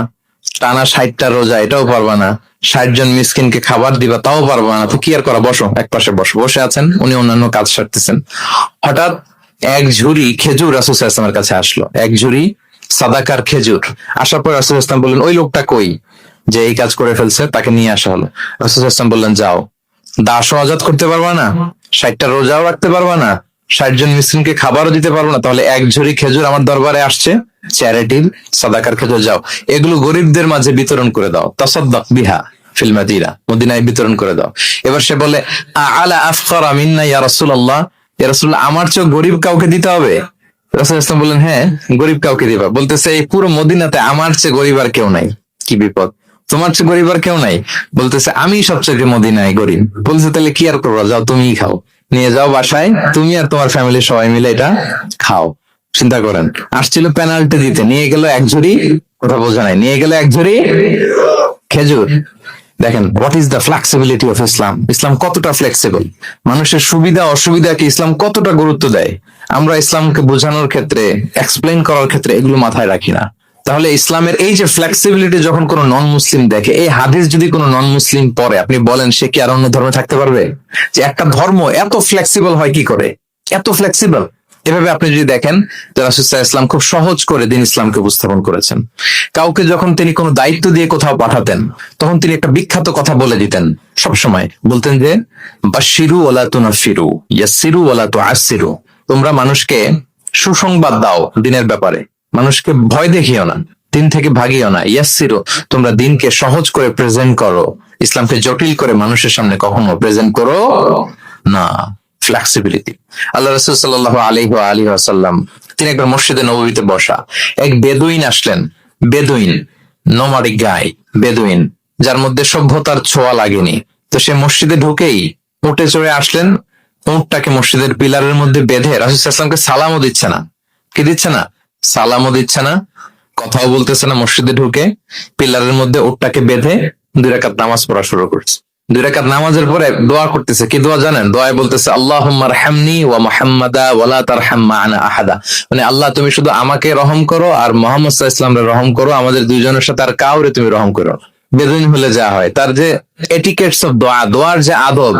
টানা 60টা রোজা এটাও পারবা না, 60 জন মিসকিনকে খাবার দিবা তাও পারবা না। তো কি আর করা, বসো, এক পাশে বসো। বসে আছেন, উনি অন্যান্য কাজ সারতেছেন। হঠাৎ এক ঝুড়ি খেজুর রাসূল সাল্লাল্লাহু আলাইহি ওয়াসাল্লামের কাছে আসলো, এক ঝুড়ি সাদাকার খেজুর। আসার পর রাসূল সাল্লাল্লাহু আলাইহি ওয়াসাল্লাম বললেন, ওই লোকটা কই যে এই কাজ করে ফেলছে? তাকে নিয়ে আসা হলো। রাসূল সাল্লাল্লাহু আলাইহি ওয়াসাল্লাম বললেন, যাও, দাসও আজাদ করতে পারবা না, 60টা রোজাও রাখতে পারবা না, 60 জন মিসকিনকে খাবারও দিতে পারবো না, তাহলে এক ঝুড়ি খেজুর আমার দরবারে আসছে, চ্যারিটির সাদাকার খেজুর, যাও এগুলো গরিবদের মাঝে বিতরণ করে দাও, তাসাদ্দাক বিহা ফিল মাদিনা, মদিনায় বিতরণ করে দাও। এবার সে বলে, আলা আফকারা মিন্না ইয়া রাসূলুল্লাহ, ইয়া রাসূলুল্লাহ আমার চেয়ে গরিব কাউকে দিতে হবে? রাসূল সাল্লাল্লাহু আলাইহি ওয়াসাল্লাম বললেন, হ্যাঁ গরিব কাউকে দিবা। বলতেছে, এই পুরো মদিনাতে আমার চেয়ে গরিব আর কেউ নাই। কি বিপদ! তোমার চেয়ে গরিব আর কেউ নাই? বলতেছে, আমি সবচেয়ে মদিনায় গরিব। বলছে, তাহলে কি আর করবা, যাও তুমিই খাও, নিয়ে যাও বাসায়, তুমি আর তোমার ফ্যামিলির সবাই মিলে এটা খাও। চিন্তা করেন, আসছিল পেনাল্টি দিতে, নিয়ে গেল এক ঝুড়ি, কথা বোঝা নাই, নিয়ে গেল এক ঝুড়ি খেজুর। দেখেন what is the flexibility of Islam. ইসলাম কতটা ফ্লেক্সিবল, মানুষের সুবিধা অসুবিধাকে ইসলাম কতটা গুরুত্ব দেয়। আমরা ইসলামকে বোঝানোর ক্ষেত্রে, এক্সপ্লেইন করার ক্ষেত্রে এগুলো মাথায় রাখি না। তাহলে ইসলামের এই যে ফ্লেক্সিবিলিটি যখন কোনো নন মুসলিম দেখে, এই হাদিস যদি কোনো নন মুসলিম পড়ে, আপনি বলেন সে কি আর অন্য ধর্মে থাকতে পারবে? যে একটা ধর্ম এত ফ্লেক্সিবল হয় কি করে, এত ফ্লেক্সিবল? এভাবে আপনি যদি দেখেন যে রাসূল সাল্লাল্লাহু আলাইহি ওয়াসাল্লাম খুব সহজ করে দ্বীন ইসলামকে উপস্থাপন করেছেন। কাউকে যখন তিনি কোনো দায়িত্ব দিয়ে কোথাও পাঠাতেন, তখন তিনি একটা বিখ্যাত কথা বলে দিতেন। সবসময় বলতেন যে বাশশিরু ওয়ালা তুনাফিরু, ইয়াসসিরু ওয়ালা তুআসসিরু। তোমরা মানুষকে সুসংবাদ দাও দ্বীনের ব্যাপারে, মানুষকে ভয় দেখিও না, দিন থেকে ভাগিও না। ইয়াসসিরু, তোমরা দিনকে সহজ করে প্রেজেন্ট করো, ইসলামকে জটিল করে মানুষের সামনে কখনো প্রেজেন্ট করো না। ফ্লেক্সিবিলিটি। আল্লাহ রাসূল সাল্লাল্লাহু আলাইহি ওয়া আলিহি ওয়াসাল্লাম তিনি একবার মসজিদে নববীতে বসা, এক বেদুইন আসলেন। বেদুইন, নোমাডিক গাই, বেদুইন, যার মধ্যে সভ্যতার ছোঁয়া লাগেনি। তো সে মসজিদে ঢুকেই উঠে চড়ে আসলেন, উঁটটাকে মসজিদের পিলারের মধ্যে বেঁধে রাসূল সাল্লাল্লাহু আলাইহি ওয়াসাল্লামকে সালামও দিচ্ছে না। কি দিচ্ছে না? সালামও দিচ্ছে না, কথাও বলতেছে না। মসজিদে ঢুকে পিলারের মধ্যে উটটাকে বেঁধে 2 রাকাত নামাজ পড়া শুরু করছে। 2 রাকাত নামাজের পরে দোয়া করতেছে। কি দোয়া জানেন? দোয়ায় বলতেছে আল্লাহুম্মা আরহামনি ওয়া মুহাম্মাদা ওয়া লা তারহাম মা'ানা আহাদা। মানে আল্লাহ তুমি শুধু আমাকে রহম করো আর মুহাম্মদ সাল্লাল্লাহু আলাইহি ওয়াসাল্লামকে রহম করো, আমাদের দুইজনের সাথে আর কাউরে তুমি রহম করো না। বেদুইন হলে যা হয়, তার যে এটিকেটস অফ দোয়া, দোয়ার যে আদব,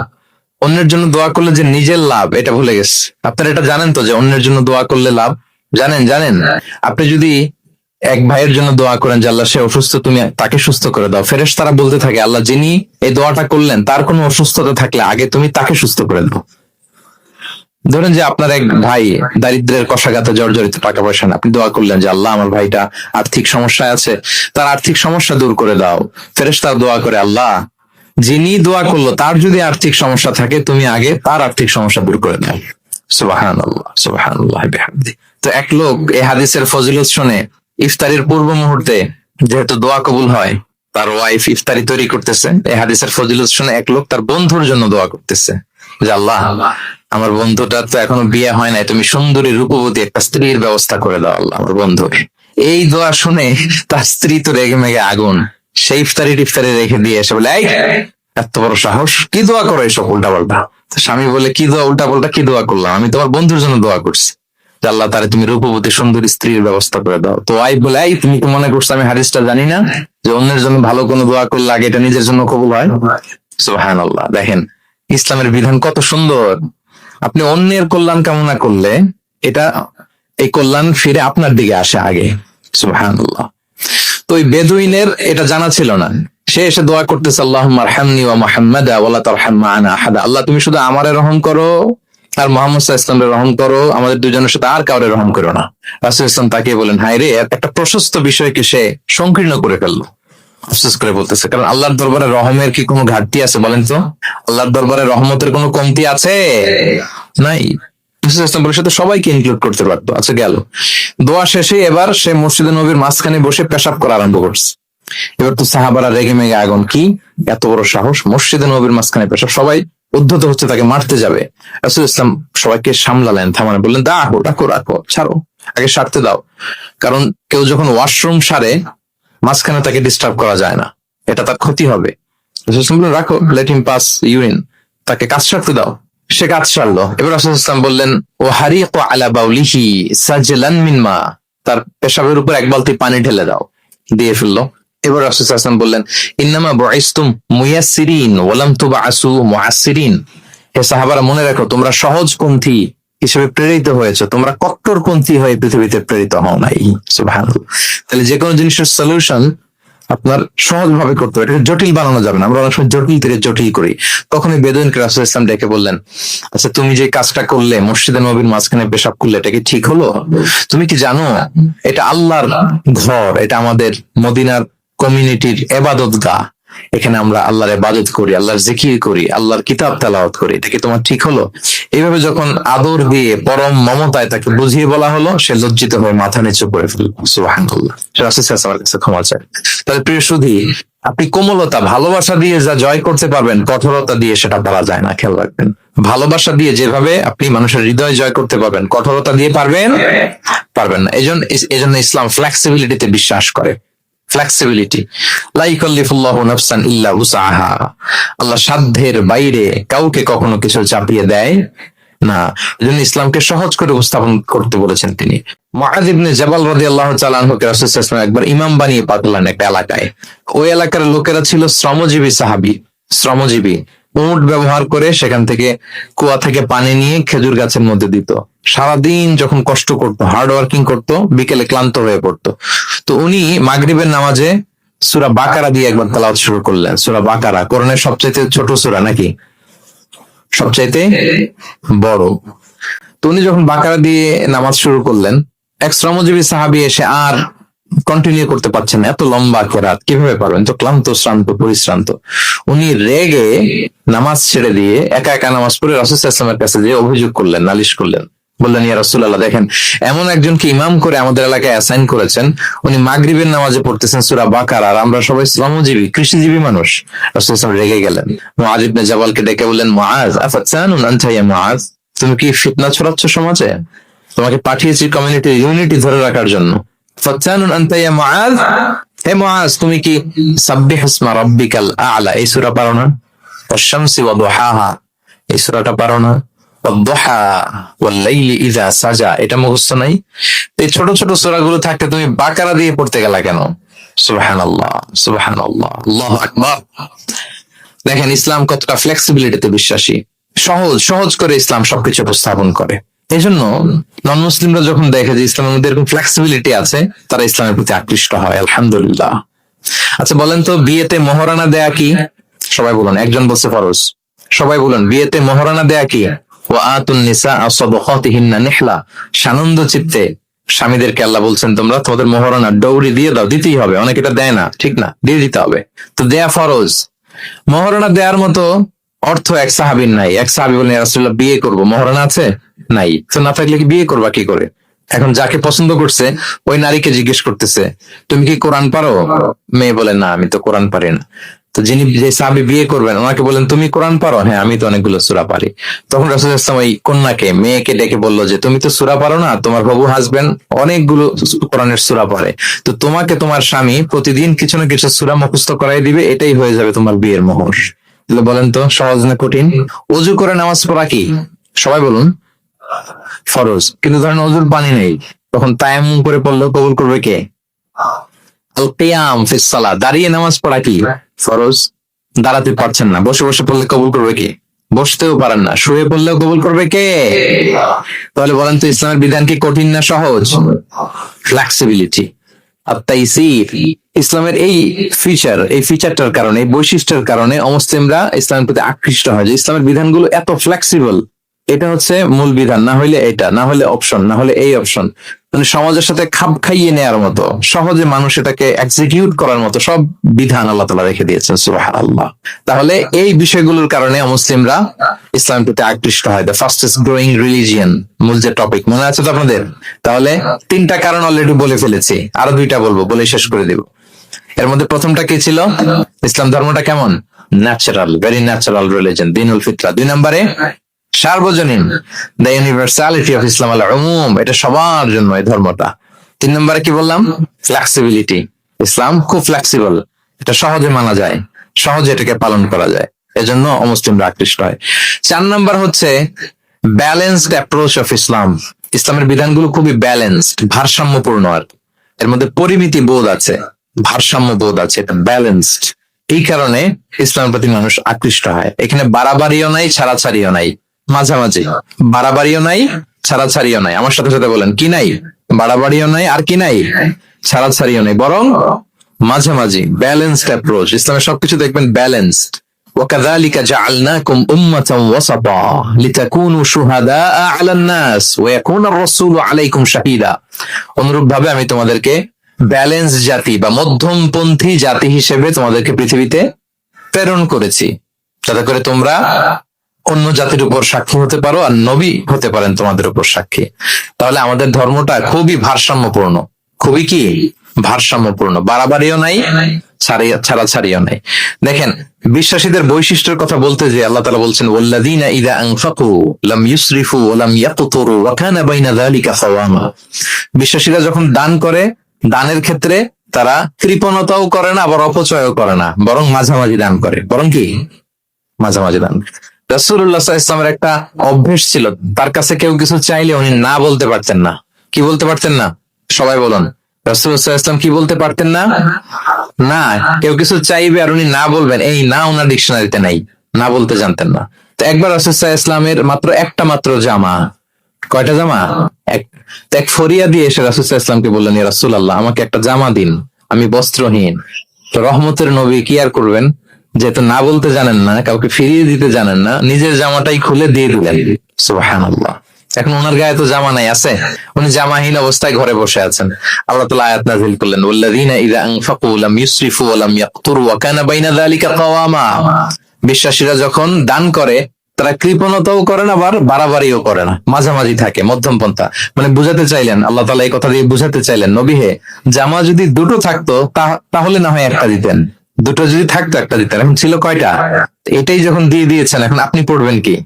অন্যের জন্য দোয়া করলে যে নিজের লাভ, এটা ভুলে গেছে। আপনারা এটা জানেন তো যে অন্যের জন্য দোয়া করলে লাভ? জানেন? আপনি যদি এক ভাইয়ের জন্য দোয়া করেন যে আল্লাহ সে অসুস্থ, তুমি তাকে সুস্থ করে দাও, ফেরেশতারা বলতে থাকে আল্লাহ যিনি এই দোয়াটা করলেন তার কোনো অসুস্থতা থাকলে আগে তুমি তাকে সুস্থ করে দাও। ধরেন যে আপনার এক ভাই দারিদ্রের কষাঘাতে জর্জরিত, টাকা পয়সা না, আপনি দোয়া করলেন যে আল্লাহ আমার ভাইটা আর্থিক সমস্যায় আছে, তার আর্থিক সমস্যা দূর করে দাও। ফেরেশতারা দোয়া করে আল্লাহ যিনি দোয়া করলো তার যদি আর্থিক সমস্যা থাকে তুমি আগে তার আর্থিক সমস্যা দূর করে দাও। সুবহানাল্লাহ, সুবহানাল্লাহ বিহামদি। তো এক লোক এই হাদিসের ফজিলত শুনে ইফতারির পূর্ব মুহূর্তে, যেহেতু দোয়া কবুল হয়, তার ওয়াইফ ইফতারি তৈরি করতেছে, এই হাদিসের ফজিলত শুনে এক লোক তার বন্ধুর জন্য দোয়া করতেছে যে আল্লাহ আমার বন্ধুটার তো এখনো বিয়ে হয় নাই, তুমি সুন্দরী রূপবতী একটা স্ত্রীর ব্যবস্থা করে দাও আল্লাহ আমার বন্ধুর। এই দোয়া শুনে তার স্ত্রী তো রেগে মেগে আগুন, সেই ইফতারি রেখে দিয়ে এসে বলে এই এত বড় সাহস, কি দোয়া করো এসব উল্টা পাল্টা। স্বামী বলে কি দোয়া উল্টা পাল্টা, কি দোয়া করলাম? আমি তোমার বন্ধুর জন্য দোয়া করছি যে আল্লাহ তারে তুমি রূপবতী সুন্দরী স্ত্রীর ব্যবস্থা করে দাও। তো ওয়াইফ বলে এই তুমি কি মনে করছো আমি হাদিসটা জানি না যে অন্যের জন্য ভালো কোনো দোয়া করলে আগে এটা নিজের জন্য কবুল হয়? সুবহানাল্লাহ। দেখেন ইসলামের বিধান কত সুন্দর। আপনি অন্যের কল্যাণ কামনা করলে এটা এই কল্যাণ ফিরে আপনার দিকে আসে আগে। সুবহানাল্লাহ। তো ওই বেদুইনের এটা জানা ছিল না, সে এসে দোয়া করতেছে আল্লাহুম্মা আরহামনি ওয়া মুহাম্মাদা ওয়া লা তারহাম মা'ানা আহাদা। আল্লাহ তুমি শুধু আমারে রহম করো আর মুহাম্মদ সাল্লাল্লাহু আলাইহি ওয়াসাল্লামকে রহম করো, আমাদের দুজনের সাথে আর কাউরে রহম করো না। রাসূল ইসলাম তাকে বলেন হায় রে, একটা প্রশস্ত বিষয়কে সে সংকীর্ণ করে ফেললো। আফসোস করে বলতেছে, কারণ আল্লাহর দরবারে রহমের কি কোনো ঘাটতি আছে বলেন তো? আল্লাহর দরবারে রহমতের কোনো কমতি আছে? নাই। সাথে সবাইকে ইনক্লুড করতে পারতো। আচ্ছা গেল, দোয়া শেষে এবার সে মসজিদে নবীর মাঝখানে বসে পেশাব করা আরম্ভ করছে। এবার তো সাহাবারা রেগে মেগে আগুন, কি এত বড় সাহস, মসজিদে নবীর মাঝখানে পেশাব, সবাই উদ্ধত হচ্ছে, তাকে মারতে যাবে। রাসূল ইসলাম সবাইকে সামলালেন, থামালেন, বললেন রাখো, ছাড়ো, আগে সারতে দাও। কারণ কেউ যখন ওয়াশরুম সারে মাঝখানে তাকে ডিস্টার্ব করা যায় না, এটা তার ক্ষতি হবে। রাসূল ইসলাম বললেন রাখো, লেট হিম পাস ইউরিন, তাকে কাজ সারতে দাও। সে কাজ সারলো। এবার রাসূল ইসলাম বললেন ও হারিকু আলা বাউলিহি সাজলান মিন মা, তার পেশাবের উপর এক বালতি পানি ঢেলে দাও, দিয়ে ফেললো। এবার রাসূল সাল্লাল্লাহু আলাইহি ওয়াসাল্লাম বললেন ইন্নামা বুইসতুম মুয়াসসিরিন ওয়া লাম তুবআসু মুআসসিরিন। হে সাহাবারা মনে রাখো, তোমরা সহজপন্থী হিসেবে প্রেরিত হয়েছে, তোমরা কট্টরপন্থী হয়ে পৃথিবীতে প্রেরিত হও নাই। সুবহানাল্লাহ। তাহলে যে কোনো জিনিসের সলিউশন আপনার সহজ ভাবে করতে হবে, এটা জটিল বানানো যাবে না। আমরা অনেক সময় জটিল থেকে জটিল করি। তখনই বেদুইনকে রাসূল ইসলাম ডেকে বললেন আচ্ছা তুমি যে কাজটা করলে, মসজিদে নবীর মাঝখানে পেশাব করলে, এটা কি ঠিক হলো? তুমি কি জানো এটা আল্লাহর ঘর, এটা আমাদের মদিনার কমিউনিটির ইবাদতগাহ, এখানে আমরা আল্লাহর ইবাদত করি, আল্লাহর জিকির করি, আল্লাহর কিতাব তেলাওয়াত করি, এটা কি তোমার ঠিক হলো? এইভাবে যখন আদর দিয়ে পরম মমতায় তাকে বুঝিয়ে বলা হলো, সে লজ্জিত হয়ে মাথা নিচু করে ফেলল। সুবহানাল্লাহ। রাসূল সাল্লাল্লাহু আলাইহি ওয়াসাল্লামের কাছে ক্ষমা চায়। তাহলে প্রিয় সুধী, আপনি কোমলতা ভালোবাসা দিয়ে যা জয় করতে পারবেন, কঠোরতা দিয়ে সেটা পারা যায় না। খেয়াল রাখবেন, ভালোবাসা দিয়ে যেভাবে আপনি মানুষের হৃদয় জয় করতে পারবেন, কঠোরতা দিয়ে পারবেন না। এজন্য ইসলাম ফ্লেক্সিবিলিটিতে বিশ্বাস করে। ফ্লেক্সিবিলিটি, লা ইউকাল্লিফুল্লাহু নাফসান ইল্লা উসআহা। আল্লাহ সাধ্যের বাইরে কাউকে কখনো কিছু চাপিয়ে দেয় না। এজন্য ইসলামকে সহজ করে উপস্থাপন করতে বলেছেন তিনি। মুআয ইবনে জাবাল রাদিয়াল্লাহু তাআলা আনহুকে রাসূল সাল্লাল্লাহু আলাইহি ওয়াসাল্লাম একবার ইমাম বানিয়ে পাঠালেন একটা এলাকায়। ওই এলাকার লোকেরা ছিল শ্রমজীবী সাহাবী, শ্রমজীবী, উট ব্যবহার করে সেখান থেকে কুয়া থেকে পানি নিয়ে খেজুর গাছের মধ্যে দিত। সারাদিন যখন কষ্ট করতো, হার্ড ওয়ার্কিং করতো, বিকেলে ক্লান্ত হয়ে পড়তো। তো উনি মাগরিবের নামাজে সূরা বাকারা দিয়ে একবার তেলাওয়াত শুরু করলেন। সূরা বাকারা কোরআনের সবচাইতে ছোট সূরা নাকি সবচাইতে বড়? তো উনি যখন বাকারা দিয়ে নামাজ শুরু করলেন, এক শ্রমজীবী সাহাবী এসে আর কন্টিনিউ করতে পারছেন না, এত লম্বা কেরাত কিভাবে পারবেন, তো ক্লান্ত শ্রান্ত পরিশ্রান্ত। উনি রেগে নামাজ ছেড়ে দিয়ে একা একা নামাজ পড়ে রাসূল সাল্লাল্লাহু আলাইহি ওয়াসাল্লামের কাছে যে অভিযোগ করলেন, নালিশ করলেন। বললেন, ইয়া রাসূলুল্লাহ, দেখেন এমন একজনকে ইমাম করে আমাদের এলাকায় অ্যাসাইন করেছেন, উনি মাগরিবের নামাজে পড়তেছেন সূরা বাকারা, আর আমরা সবাই শ্রমজীবী কৃষিজীবী মানুষ। রাসূল সাল্লাল্লাহু আলাইহি ওয়াসাল্লাম রেগে গেলেন। মুআয ইবনে জাবালকে ডেকে বললেন, মুআয, আফাতানুন আনতা ইয়া মুআয, তুমি কি ফিতনা ছড়াচ্ছ সমাজে? তোমাকে পাঠিয়েছি কমিউনিটির ইউনিটি ধরে রাখার জন্য। ফাতানুন আনতা ইয়া মুআয, হে মুআয, তুমি কি সাব্বিহ ইসমা রাব্বিকাল আ'লা এই সূরা পারো না? ওয়াশ-শামসি ওয়া দুহাহা এই সূরাটা পারো না? ওয়াদ-দুহা ওয়াল-লাইলি ইযা সাজা এটা মুখস্থ নাই? এই ছোট ছোট সূরাগুলো থাকতে তুমি বাকারা দিয়ে পড়তে গেলা কেন? সুবহানাল্লাহ, সুবহানাল্লাহ, আল্লাহু আকবার। দেখেন ইসলাম কতটা ফ্লেক্সিবিলিটিতে বিশ্বাসী। সহজ সহজ করে ইসলাম সবকিছু উপস্থাপন করে। এই জন্য নন মুসলিমরা যখন দেখে যে ইসলামের মধ্যে এরকম ফ্লেক্সিবিলিটি আছে, তারা ইসলামের প্রতি আকৃষ্ট হয়। আলহামদুলিল্লাহ। আচ্ছা বলেন তো, বিয়েতে মহরানা দেয়া কি? সবাই বলুন। একজন বলছে ফরজ। সবাই বলুন, বিয়েতে মহরানা দেয়া কি? ওয়া আতুন নিসা সাদাকাতিহিন্না নিহলা, সানন্দ চিত্তে স্বামীদেরকে আল্লাহ বলছেন, তোমরা তোমাদের মহরানা ডৌরি দিয়ে দাও, দিতেই হবে। অনেকে এটা দেয় না, ঠিক না, দিয়ে দিতে হবে। তো দেয়া ফরজ। মহরানা দেওয়ার মতো অর্থ এক সাহাবীর নাই। এক সাহাবী বলেন, ইয়া রাসূলুল্লাহ, বিয়ে করব, মহরানা আছে? নাই। তো না থাকলে কি বিয়ে করবা কি করে? এখন যাকে পছন্দ করছে ওই নারীকে জিজ্ঞেস করতেছে, তুমি কি কোরআন পারো? মেয়ে বলে, না, আমি তো কোরআন পারি না। তো যিনি যে সাহাবী বিয়ে করবেন ওনাকে বলেন, তুমি কোরআন পারো? হ্যাঁ, আমি তো অনেকগুলো সূরা পারি। তখন রাসূল সাল্লাল্লাহু আলাইহি ওয়াসাল্লাম ওই কন্যাকে, মেয়েকে ডেকে বললো যে, তুমি তো সূরা পারো না, তোমার বাবু হাজবেন্ড অনেকগুলো কোরআনের সূরা পড়ে, তো তোমাকে তোমার স্বামী প্রতিদিন কিছু না কিছু সূরা মুখস্থ করাই দিবে, এটাই হয়ে যাবে তোমার বিয়ের মোহর। তাহলে বলেন তো সহজ না কঠিন? ওযু করে নামাজ পড়া কি? সবাই বলুন ফরজ। কিন্তু ধরেন ওযুর পানি নেই, তখন তায়াম্মুম করে পড়লেও কবুল করবে কে? আল কিয়াম ফিস সালাহ, দাঁড়িয়ে নামাজ পড়া কি? ফরজ। দাঁড়াতে পারছেন না, বসে বসে পড়লে কবুল করবে কে? বসতেও পারেন না, শুয়ে পড়লেও কবুল করবে কে? তাহলে বলেন তো ইসলামের বিধান কি কঠিন না সহজ? ফ্লেক্সিবিলিটি আর তাইসির। ইসলামের এই ফিচারটার কারণে, এই বৈশিষ্ট্যের কারণে অমুসলিমরা ইসলামের প্রতি আকৃষ্ট হয়, যে ইসলামের বিধানগুলো এত ফ্লেক্সিবল। এটা হচ্ছে মূল বিধান, না হলে এটা, না হলে অপশন, না হলে এই অপশন। মানে সমাজের সাথে খাপ খাইয়ে নেওয়ার মতো, সহজে মানুষ এটাকে এক্সিকিউট করার মতো সব বিধান আল্লাহ তাআলা রেখে দিয়েছেন। সুবহানাল্লাহ। তাহলে এই বিষয়গুলোর কারণে মুসলিমরা ইসলামের প্রতি আকৃষ্ট হয়। দ্য ফাস্টেস্ট গ্রোয়িং রিলিজিয়ন, মূল যে টপিক, মনে আছে তো আপনাদের? তাহলে 3টা কারণ অলরেডি বলে ফেলেছি, আরো 2টা বলবো, বলে শেষ করে দেব। এর মধ্যে প্রথমটা কি ছিল? ইসলাম ধর্মটা কেমন? ন্যাচারাল, ভেরি ন্যাচারাল রিলিজিয়ন, দীনুল ফিতরা। 2 নম্বরে সার্বজনীন, দ্য ইউনিভার্সালিটি অফ ইসলাম, আল উমুম, এটা সবার জন্য এই ধর্মটা। 3 নম্বরে কি বললাম? ফ্লেক্সিবিলিটি। ইসলাম খুব ফ্লেক্সিবল, এটা সহজে মানা যায়, সহজে এটাকে পালন করা যায়, এজন্য অমুসলিমরা আকৃষ্ট হয়। 4 নম্বর হচ্ছে ব্যালেন্সড অ্যাপ্রোচ অফ ইসলাম। ইসলামের বিধানগুলো খুবই ব্যালেন্সড, ভারসাম্যপূর্ণ, আর এর মধ্যে পরিমিতি বোধ আছে, ভারসাম্য বোধ আছে, এটা ব্যালেন্সড। এই কারণে ইসলামের প্রতি মানুষ আকৃষ্ট হয়। এখানে বাড়াবাড়িও নাই, ছাড়াছাড়িও নাই, মাঝামাঝি। বাড়াবাড়িও নাই, ছাড়াছাড়িও নাই। আমার সাথে সাথে বলেন, কি নাই? বাড়াবাড়িও নাই, আর কি নাই? ছাড়াছাড়িও নাই, বরং মাঝামাঝি, ব্যালেন্সড অ্যাপ্রোচ। ইসলামের সবকিছু দেখবেন ব্যালেন্সড। وكذلك جعلناكم أمة وسطا لتكونوا شهداء على الناس ويكون الرسول عليكم شهيدا। অনুরূপ ভাবে আমি তোমাদেরকে ব্যালেন্স জাতি বা মধ্যমপন্থী জাতি হিসেবে তোমাদেরকে পৃথিবীতে প্রেরণ করেছি, যাতে করে তোমরা অন্য জাতির উপর সাক্ষী হতে পারো, আর নবী হতে পারেন তোমাদের উপর সাক্ষী। তাহলে আমাদের ধর্মটা খুবই ভারসাম্যপূর্ণ, খুবই কি ভারসাম্যপূর্ণ, বাড়াবাড়িও নাই, ছাড়াছাড়িও নাই। দেখেন বিশ্বাসীদের বৈশিষ্ট্যের কথা বলতে যে আল্লাহ তাআলা বলছেন, ওয়াল্লাযীনা ইযা আনফাকু লাম ইউসরিফু ওয়া লাম ইয়াকতুরু ওয়া কানা বাইনা যালিকা কাওয়ামা। বিশ্বাসীরা যখন দান করে, দানের ক্ষেত্রে তারা কৃপণতাও করে না, আবার অপচয়ও করে না, বরং মাঝামাঝি দান করে। বরং কি মাঝামাঝি দান। রাসূলুল্লাহ সাল্লাল্লাহু আলাইহি ওয়াসাল্লামের একটা অভ্যেস ছিল, তার কাছে কেউ কিছু চাইলে উনি না বলতে পারতেন না। কি বলতে পারতেন না? সবাই বলুন। রাসূলুল্লাহ সাল্লাল্লাহু আলাইহি ওয়াসাল্লাম কি বলতে পারতেন না? না। কেউ কিছু চাইবে আর উনি না বলবেন, এই না ওনার ডিকশনারিতে নাই। না বলতে জানতেন না। তো একবার রাসূল সাল্লাল্লাহু আলাইহি ইসলামের মাত্র একটা মাত্র জামা, কয়টা জামা? এক ফরিয়া দিয়ে এসে রাসূল সাল্লাল্লাহু আলাইহি ইসলামকে বললেন, ইয়া রাসূলুল্লাহ, আমাকে একটা জামা দিন, আমি বস্ত্রহীন। তো রহমতের নবী কি আর করবেন, যেহেতু না বলতে জানেন না, কাউকে ফিরিয়ে দিতে জানেন না, নিজের জামাটাই খুলে দিয়ে দিলেন। সুবহানাল্লাহ। এখন ওনার গায়ে তো জামা নাই, আছে? উনি জামাহীন অবস্থায় ঘরে বসে আছেন। আল্লাহ তাআলা আয়াত নাযিল করলেন, ওয়াল্লাযীনা ইযা আনফাকু লাম ইউসরিফু ওয়া লাম ইয়াকতুরু ওয়া কানা বাইনা যালিকা কাওয়ামা। বিশ্বাসীরা যখন দান করে তারা কৃপণতাও করে না, আবার বাড়াবাড়িও করে না, মাঝামাঝি থাকে, মধ্যম পন্থা। মানে বুঝাতে চাইলেন, আল্লাহ তাআলা এই কথা দিয়ে বুঝাতে চাইলেন, নবী হে, জামা যদি দুটো থাকতো তাহলে না হয় একটা দিতেন, দুটো যদি থাকতো একটা দিতেন। এখন ছিল কয়টা? এটাই যখন দিয়ে দিয়েছেন, এখন আপনি পড়বেন কি?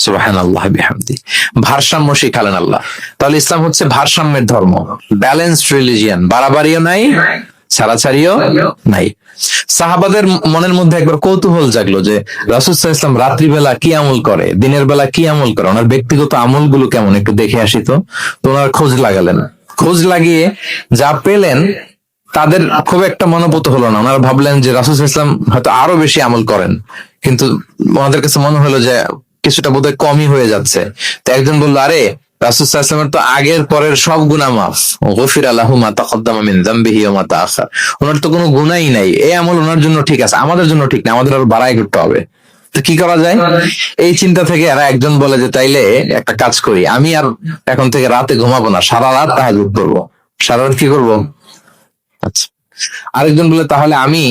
সুবহানাল্লাহ বিহামদি। ভারসাম্য শিখালেন আল্লাহ। তাহলে ইসলাম হচ্ছে ভারসাম্যের ধর্ম, ব্যালেন্সড রিলিজিয়ান, বাড়াবাড়িও নাই, ছাড়াছাড়িও নাই। সাহাবাদের মনের মধ্যে একবার কৌতূহল জাগলো যে রাসূল সাল্লাল্লাহু আলাইহি ওয়াসাল্লাম রাত্রিবেলা কি আমল করে, দিনের বেলা কি আমল করে, ওনার ব্যক্তিগত আমলগুলো কেমন, একটু দেখে আসি। তো ওনার খোঁজ লাগালেন। খোঁজ লাগিয়ে যা পেলেন তাদের খুব একটা মনোভূত হলো না। ওনারা ভাবলেন যে রাসূল সাল্লাল্লাহু আলাইহি ওয়াসাল্লাম হয়তো আরো বেশি আমল করেন, কিন্তু ওনাদের কাছে মনে হলো যে কিছুটা বোধহয় কমই হয়ে যাচ্ছে। তো একজন বললো, আরে রাসূল সাল্লাল্লাহু আলাইহি ওয়াসাল্লামের তো আগের পরের সব গুনাহ মাফ, গফিরা লাহু মা তাকদ্দামা মিন যামবিহি ওয়া মা তাআখার। ওনার তো কোনো গুনাহই নাই, এই আমল ওনার জন্য ঠিক আছে, আমাদের জন্য ঠিক না, আমাদের আরো বাড়াই করতে হবে। তো কি করা যায়? এই চিন্তা থেকে এরা একজন বলে যে তাইলে একটা কাজ করি, আমি আর এখন থেকে রাতে ঘুমাবো না, সারা রাত তাহাজ্জুদ করবো। সারা রাত কি করবো? আচ্ছা। আরেকজন বলে তাহলে আমি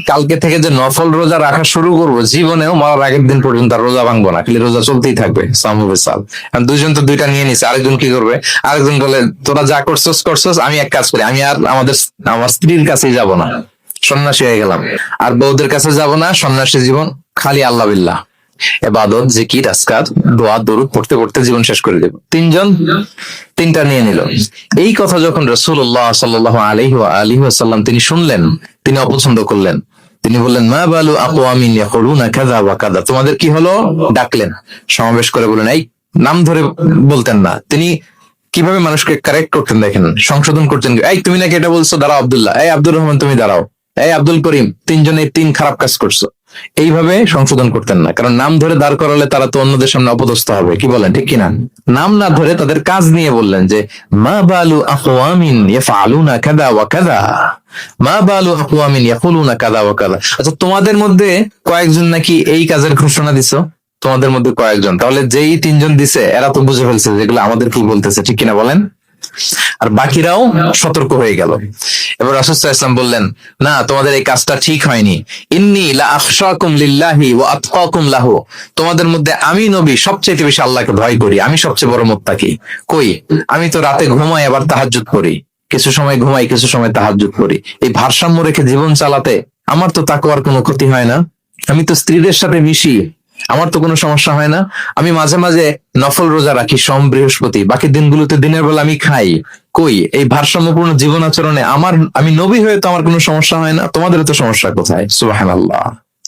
কালকে থেকে যে নফল রোজা রাখা শুরু করবো, জীবনেও মরার আগের দিন পর্যন্ত আর রোজা ভাঙবো না, খালি রোজা চলতেই থাকবে। দুইজন তো দুইটা নিয়ে নিছে। আরেকজন কি করবে? আরেকজন বলে তোরা যা করছস করছস, আমি এক কাজ করি, আমি আর আমার স্ত্রীর কাছেই যাব না, সন্ন্যাসী হয়ে গেলাম, আর বউদের কাছে যাব না, সন্ন্যাসী জীবন, খালি আল্লাহ বিল্লাহ, ইবাদত, জিকির, আজকার, দোয়া, দরুদ পড়তে পড়তে জীবন শেষ করে দেব। তিনজন তিনটা নিয়ে নিল। এই কথা যখন রাসূলুল্লাহ সাল্লাল্লাহু আলাইহি ওয়া আলিহি ওয়াসাল্লাম তিনি শুনলেন, তিনি অপছন্দ করলেন। তিনি বললেন, মা বালু আকওয়ামিন ইয়াকুলুনা কাযা ওয়া কাযা। তোমাদের কি হলো? ডাকলেন, সমাবেশ করে বলেন, এই নাম ধরে বলতেন না। তিনি কিভাবে মানুষকে কারেক্ট করতেন দেখেন, সংশোধন করতেন। এই তুমি নাকি এটা বলছো, দাঁড়াও আব্দুল্লাহ, এই আব্দুর রহমান তুমি দাঁড়াও, এই আব্দুল করিম, তিনজনে তিন খারাপ কাজ করছো। এইভাবে সংশোধন করতেন না, কারণ নাম ধরে দাঁড় করালে তারা তো অন্যদের সামনে অপদস্থ হবে। কি বলেন, ঠিক কিনা? নাম না ধরে তাদের কাজ নিয়ে বললেন যে মা বালু আকওয়ামিন ইয়াফআলুনা কাযা ওয়া কাযা, মা বালু আকওয়ামিন ইয়াকুলুনা কাযা ওয়া কাযা। আচ্ছা, তোমাদের মধ্যে কয়েকজন নাকি এই কাজের ঘোষণা দিছো, তোমাদের মধ্যে কয়েকজন। তাহলে যেই তিনজন দিছে এরা তো বুঝে ফেলছে যেগুলো আমাদের কি বলতেছে, ঠিক কিনা বলেন? আর বাকিরাও সতর্ক হয়ে গেল। এবার রাসূল সাল্লাল্লাহু আলাইহি ওয়াসাল্লাম বললেন, না, তোমাদের এই কাজটা ঠিক হয়নি। ইন্নী লা আখশাকুম লিল্লাহি ওয়া আতকাকুম লাহু। তোমাদের মধ্যে আমি নবী সবচেয়ে বেশি আল্লাহকে ভয় করি, আমি সবচেয়ে বড় মুত্তাকি। কই, আমি তো রাতে ঘুমাই আবার তাহাজ্জুদ করি, কিছু সময় ঘুমাই কিছু সময় তাহাজ্জুদ করি। এই ভারসাম্য রেখে জীবন চালাতে আমার তো তাকওয়ার কোনো ক্ষতি হয় না। আমি তো স্ত্রীদের সাথে মিশি, আমার তো কোনো সমস্যা হয় না। আমি মাঝে মাঝে নফল রোজা রাখি সোম বৃহস্পতি, বাকি দিনগুলোতে দিনের বেলা আমি খাই। কই, এই ভারসাম্যপূর্ণ জীবন আচরণে আমি নবী হয়ে তো আমার কোনো সমস্যা হয় না, তোমাদের তো সমস্যা কোথায়? সুবহানাল্লাহ।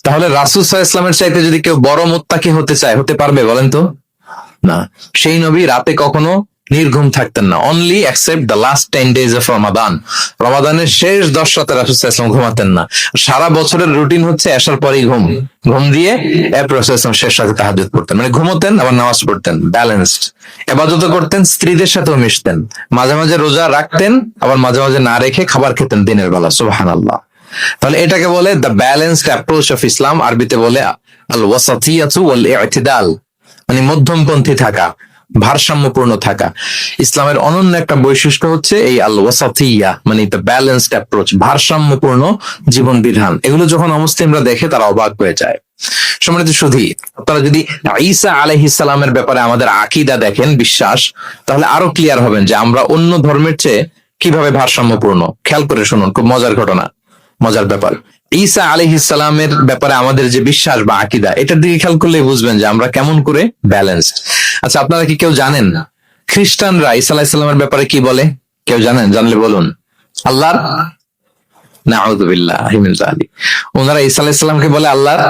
তাহলে রাসূল সাল্লাল্লাহু আলাইহি ওয়াসাল্লামের চাইতে যদি কেউ বড় মুত্তাকি হতে চায়, হতে পারবে বলেন তো? না। সেই নবী রাতে কখনো নির্ঘুম থাকতেন না, only except the last 10 days of Ramadan. রমাদানের শেষ 10 রাতে রাসূল সাল্লাল্লাহু আলাইহি ওয়াসাল্লাম ঘুমাতেন না। সারা বছরের রুটিন হচ্ছে এশার পরেই ঘুম দিয়ে এরপর রাসূল সাল্লাল্লাহু আলাইহি ওয়াসাল্লাম শেষ রাতে তাহাজ্জুদ পড়তেন। মানে ঘুমোতেন আবার নামাজ পড়তেন, ব্যালেন্সড। ইবাদত করতেন, স্ত্রীদের সাথেও মিশতেন, মাঝে মাঝে রোজা রাখতেন, আবার মাঝে মাঝে না রেখে খাবার খেতেন দিনের বেলা। সুবহানাল্লাহ। তাহলে এটাকে বলে the balanced approach of Islam. আরবিতে বলে আল ওয়াসাতিয়াতু ওয়াল ই'তিদাল, মানে মধ্যমপন্থী থাকা, ভারসাম্যপূর্ণ থাকা। ইসলামের অনন্য একটা বৈশিষ্ট্য হচ্ছে এই আল ওয়াসাতিয়া, মানে দ্য ব্যালেন্সড অ্যাপ্রোচ, ভারসাম্যপূর্ণ জীবন বিধান। এগুলো যখন অমুসলিমরা দেখে তারা অবাক হয়ে যায়। সম্মানিত সুধী, আপনারা যদি ঈসা আলাইহিস সালামের ব্যাপারে আমাদের আকীদা দেখেন, বিশ্বাস, তাহলে আরো ক্লিয়ার হবেন যে আমরা অন্য ধর্মের চেয়ে কিভাবে ভারসাম্যপূর্ণ। খেয়াল করে শুনুন, খুব মজার ঘটনা, মজার ব্যাপার। ঈসা আলাইহিস সালামের ব্যাপারে আমাদের যে বিশ্বাস বা আকীদা, এটার দিকে খেয়াল করলে বুঝবেন যে আমরা কেমন করে ব্যালেন্সড। আচ্ছা, আপনারা কি কেউ জানেন খ্রিস্টানরা ঈসা আলাইহিস সালামের ব্যাপারে কি বলে? কেউ জানেন? জানলে বলুন। আল্লাহর, নাউযুবিল্লাহি মিন যালিক, ওনারা ঈসা আলাইহিস সালামকে বলে আল্লাহর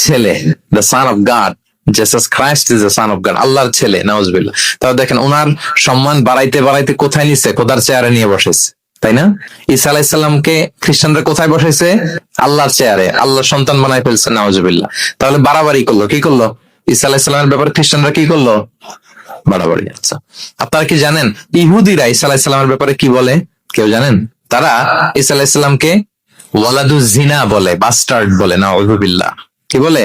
ছেলে, the son of god. Jesus Christ is the son of god, আল্লাহর ছেলে, নাউযুবিল্লাহ। তাহলে দেখেন ওনার সম্মান বাড়াইতে বাড়াইতে কোথায় নিছে? খোদার চেয়ারে নিয়ে বসেছে। তাই না? ঈসা আলাইহিসসালামকে খ্রিস্টানরা কোথায় বসাইছে? আল্লাহর চেয়ারে, আল্লাহর সন্তান বানায় ফেলছে, নাউজুবিল্লাহ। তাহলে বাড়াবাড়ি করলো, কি করলো? ঈসা আলাইহিসসালামের ব্যাপারে খ্রিস্টানরা কি করলো? বাড়াবাড়ি। আচ্ছা, আপনারা কি জানেন ইহুদিরা ঈসা আলাইহিসসালামের ব্যাপারে কি বলে? কেউ জানেন? তারা ঈসা আলাইহিসসালামকে ওয়ালাদু জিনা বলে, বাস্টার্ড বলে, নাউজুবিল্লাহ। কি বলে?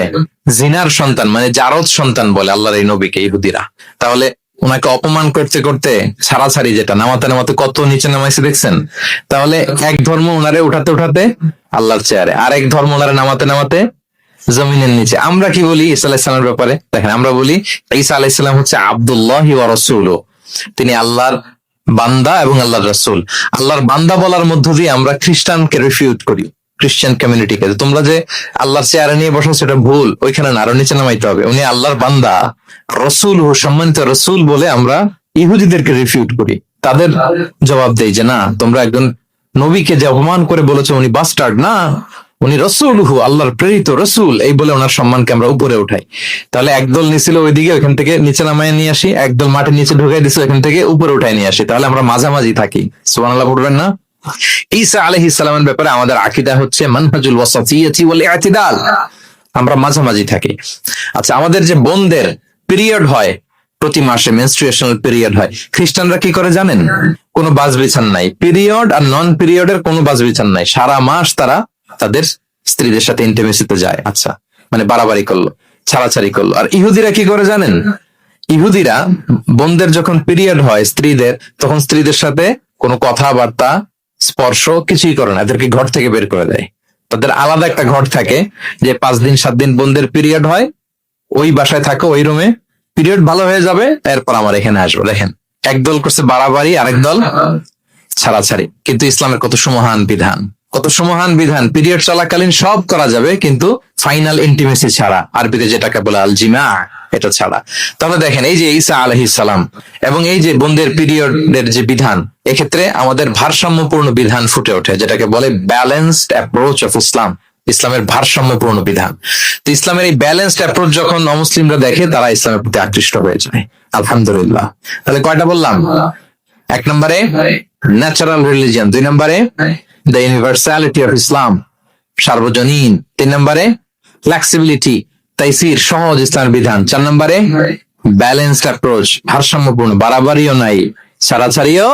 জিনার সন্তান, মানে জারদ সন্তান বলে আল্লাহর এই নবীকে ইহুদিরা। তাহলে ওনাকে অপমান করতে করতে ছাড়াছাড়ি, যেটা নামাতে নামাতে কত নিচে নামাইছে দেখছেন? তাহলে এক ধর্ম ওনারে উঠাতে উঠাতে আল্লাহর চেয়ারে, আর এক ধর্ম ওনারে নামাতে নামাতে জমিনের নিচে। আমরা কি বলি ঈসা আলাইহিসসালামের ব্যাপারে? দেখেন, আমরা বলি ঈসা আলাইহিসসালাম হচ্ছে আব্দুল্লাহি ওয়া রাসূলুহু, তিনি আল্লাহর বান্দা এবং আল্লাহর রাসূল। আল্লাহর বান্দা বলার মধ্য দিয়ে আমরা খ্রিস্টানকে রিফিউট করি, খ্রিস্টান কমিউনিটিকে, তোমরা যে আল্লাহর চেয়ারে নিয়ে বসো সেটা ভুল, ওইখানে না, আরো নিচে নামাইতে হবে। উনি আল্লাহর বান্দা, রসুল, সম্মানিত রসুল বলে আমরা ইহুদিদেরকে রিফিউট করি। তাদের জবাব দেই যে না, তোমরা একজন নবীকে যে অপমান করে বলেছো উনি বাস্টার্ড না, উনি রসুলহু, আল্লাহর প্রেরিত রসুল, এই বলে ওনার সম্মানকে আমরা উপরে উঠাই। তাহলে একদল নিছিল ওইদিকে, ওইখান থেকে নিচে নামায় নিয়ে আসি, একদল মাটির নিচে ঢুকাই দিছে, ওইখান থেকে উপরে উঠাই নিয়ে আসি। তাহলে আমরা মাঝামাঝি থাকি। সুবহানাল্লাহ পড়বেন না? ঈসা আলাইহিস সালামের ব্যাপারে আমাদের আকীদা হচ্ছে মানহাজুল ওয়াসাতিয়্যাতি ওয়াল ই'তিদাল, আমরা মাঝামাঝি থাকি। আচ্ছা, আমাদের যে বোনদের পিরিয়ড হয় প্রতি মাসে, মেনস্ট্রুয়েশনাল পিরিয়ড হয়, খ্রিস্টানরা কি করে জানেন? কোনো বাজ বিচার নাই, পিরিয়ড আর নন পিরিয়ডের কোনো বাজ বিচার নাই, সারা মাস তারা তাদের স্ত্রীদের সাথে ইন্টিমেসিতে যায়। আচ্ছা, মানে বাড়াবাড়ি করলো, ছাড়াছাড়ি করলো। আর ইহুদিরা কি করে জানেন? ইহুদিরা বোনদের যখন পিরিয়ড হয় স্ত্রীদের, তখন স্ত্রীদের সাথে কোনো কথাবার্তা, স্পর্শ কিছুই করে না, এদেরকে ঘর থেকে বের করে দেয়। তাদের আলাদা একটা ঘর থাকে, যে 5 দিন 7 দিন বোনদের পিরিয়ড হয়, ওই বাসায় থাকো, ওই রুমে, পিরিয়ড ভালো হয়ে যাবে, এরপর আমার এখানে আসবো। দেখেন, একদল করছে বাড়াবাড়ি, আরেক দল ছাড়াছাড়ি। কিন্তু ইসলামের কত সুমহান বিধান, কত সুমহান বিধান! পিরিয়ড চলাকালীন সব করা যাবে, কিন্তু ফাইনাল ইন্টিমেসি ছাড়া, আরবিতে যেটাকে বলে আল জিমা, এটা ছাড়া। তাহলে দেখেন, এই যে ঈসা আলাইহিস সালাম এবং এই যে বোনদের পিরিয়ডের যে বিধান, এক্ষেত্রে আমাদের ভারসাম্যপূর্ণ বিধান ফুটে ওঠে, যেটাকে বলে ব্যালেন্সড অ্যাপ্রোচ অফ ইসলাম, ইসলামের ভারসাম্যপূর্ণ বিধান। তো ইসলামের এই ব্যালেন্সড অ্যাপ্রোচ যখন অমুসলিমরা দেখে, তারা ইসলামের প্রতি আকৃষ্ট হয়ে যায়। আলহামদুলিল্লাহ। তাহলে কয়টা বললাম? 1 নম্বরে ন্যাচারাল রিলিজিয়ন, 2 নম্বরে দ্য ইউনিভার্সালিটি অফ ইসলাম, সার্বজনীন, 3 নম্বরে ফ্লেক্সিবিলিটি, তাইসির, সহজ ইসলামের বিধান, 4 নম্বরে ব্যালেন্সড অ্যাপ্রোচ, ভারসাম্যপূর্ণ, বাড়াবাড়িও নাই, ছাড়াছাড়িও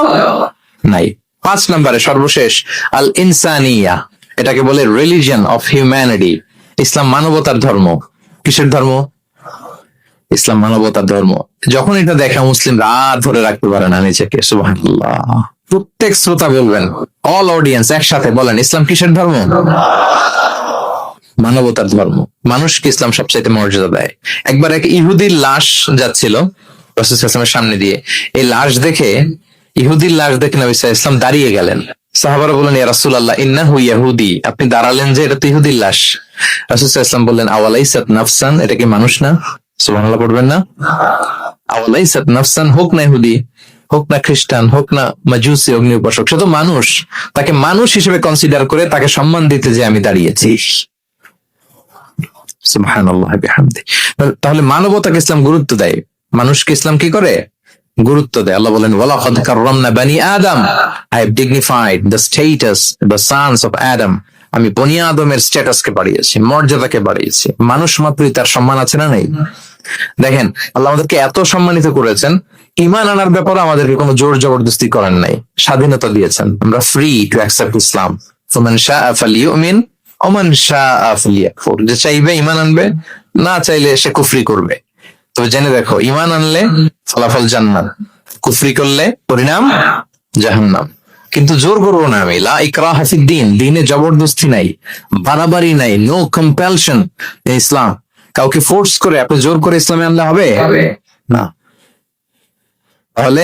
নাই, 5 নম্বরে সর্বশেষ আল ইনসানিয়া, এটাকে বলে রিলিজিয়ন অফ হিউম্যানিটি, ইসলাম মানবতার ধর্ম। কিসের ধর্ম? ইসলাম মানবতার ধর্ম। যখন এটা দেখা মুসলিম রাত ধরে রাখতে পারে না নিজেকে। সুবহানাল্লাহ। প্রত্যেক শ্রোতা বলবেন, অল অডিয়েন্স একসাথে বলেন, ইসলাম কিসের ধর্ম? মানবতার ধর্ম। মানুষকে ইসলাম সবচাইতে মর্যাদা দেয়। একবার এক ইহুদির লাশ যাচ্ছিল রাসূল সাল্লাল্লাহু আলাইহি ওয়াসাল্লামের সামনে দিয়ে, এই লাশ দেখে, ইহুদির লাশ দেখে নবী সাল্লাল্লাহু আলাইহি ওয়াসাল্লাম দাঁড়িয়ে গেলেন। সাহাবারা বললেন, ইয়া রাসূলুল্লাহ ইন্নাহু ইহুদি, আপনি দাঁড়ালেন যে, এটা তো ইহুদির লাশ। রাসূল সাল্লাল্লাহু আলাইহি ওয়াসাল্লাম বললেন, আওয়ালাইসাত নাফসান, এটা কি মানুষ না? সুবহানাল্লাহ পড়বেন না? আওয়ালাইসাত নাফসান, হোক না ইহুদি, হোক না খ্রিস্টান, হোক না মাজুসি, অগ্নি উপাসক, সে তো মানুষ। তাকে মানুষ হিসেবে কনসিডার করে তাকে সম্মান দিতে যে আমি দাঁড়িয়েছি। সুবহানাল্লাহ বিহামদি। তাহলে মানবতাকে ইসলাম গুরুত্ব দেয়, মানুষকে ইসলাম কি করে? গুরুত্ব দেয়। আল্লাহ বলেন, ওয়ালাকাদ কাররামনা বানি আদম, I have dignified the status, the sons of Adam, আমি বনি আদমের স্ট্যাটাসকে বাড়িয়েছি, মর্যাদাকে বাড়িয়েছি। মানুষ মাত্রই তার সম্মান আছে না নেই? দেখেন, আল্লাহ আমাদেরকে এত সম্মানিত করেছেন, ঈমান আনার ব্যাপারে আমাদেরকে কোনো জোর জবরদস্তি করেন নাই, স্বাধীনতা দিয়েছেন। আমরা ফ্রি টু অ্যাকসেপ্ট ইসলাম। ফামান শাআ ফালিউমিন ওয়া মান শাআ ফালিয়াকফুর, যে চাইবে ঈমান আনবে, না চাইলে সে কুফরি করবে। তবে জেনে দেখো, ঈমান আনলে ফলাফল জান্নাত, কুফরি করলে পরিণাম জাহান্নাম। কিন্তু জোর করবো না আমি, লা ইকরাহা ফিদ্দীন, দ্বীনে জবরদস্তি নাই, বাড়াবাড়ি নাই, নো কম্পালশন ইন ইসলাম। কাউকে ফোর্স করে আপনি জোর করে ইসলামে আনলে হবে না। তাহলে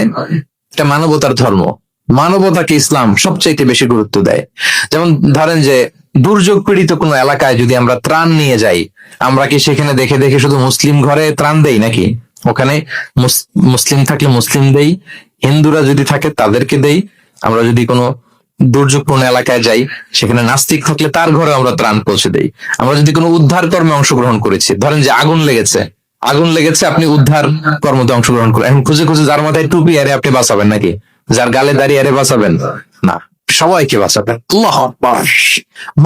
এটা মানবতার ধর্ম, মানবতাকে ইসলাম সবচাইতে বেশি গুরুত্ব দেয়। যেমন ধরেন যে, দুর্যোগ পীড়িত কোনো এলাকায় যদি আমরা ত্রাণ নিয়ে যাই, আমরা কি সেখানে দেখে দেখে শুধু মুসলিম ঘরে ত্রাণ দেই নাকি? ওখানে মুসলিম থাকলে মুসলিম দেই, হিন্দুরা যদি থাকে তাদেরকে দেই। আমরা যদি কোনো দুর্যোগপূর্ণ এলাকায় যাই, সেখানে নাস্তিক থাকলে তার ঘরে আমরা ত্রাণ পৌঁছে দেই। আমরা যদি কোনো উদ্ধার কর্মে অংশগ্রহণ করেছি, ধরেন যে আগুন লেগেছে, আপনি উদ্ধার কর্মতে অংশগ্রহণ করেন, এখন খুঁজে খুঁজে যার মাথায় টুপি আরে আপনি বাঁচাবেন নাকি? যার গালে দাঁড়িয়ে আরে বাঁচাবেন না? সবাইকে বাঁচাবেন। আল্লাহু আকবার।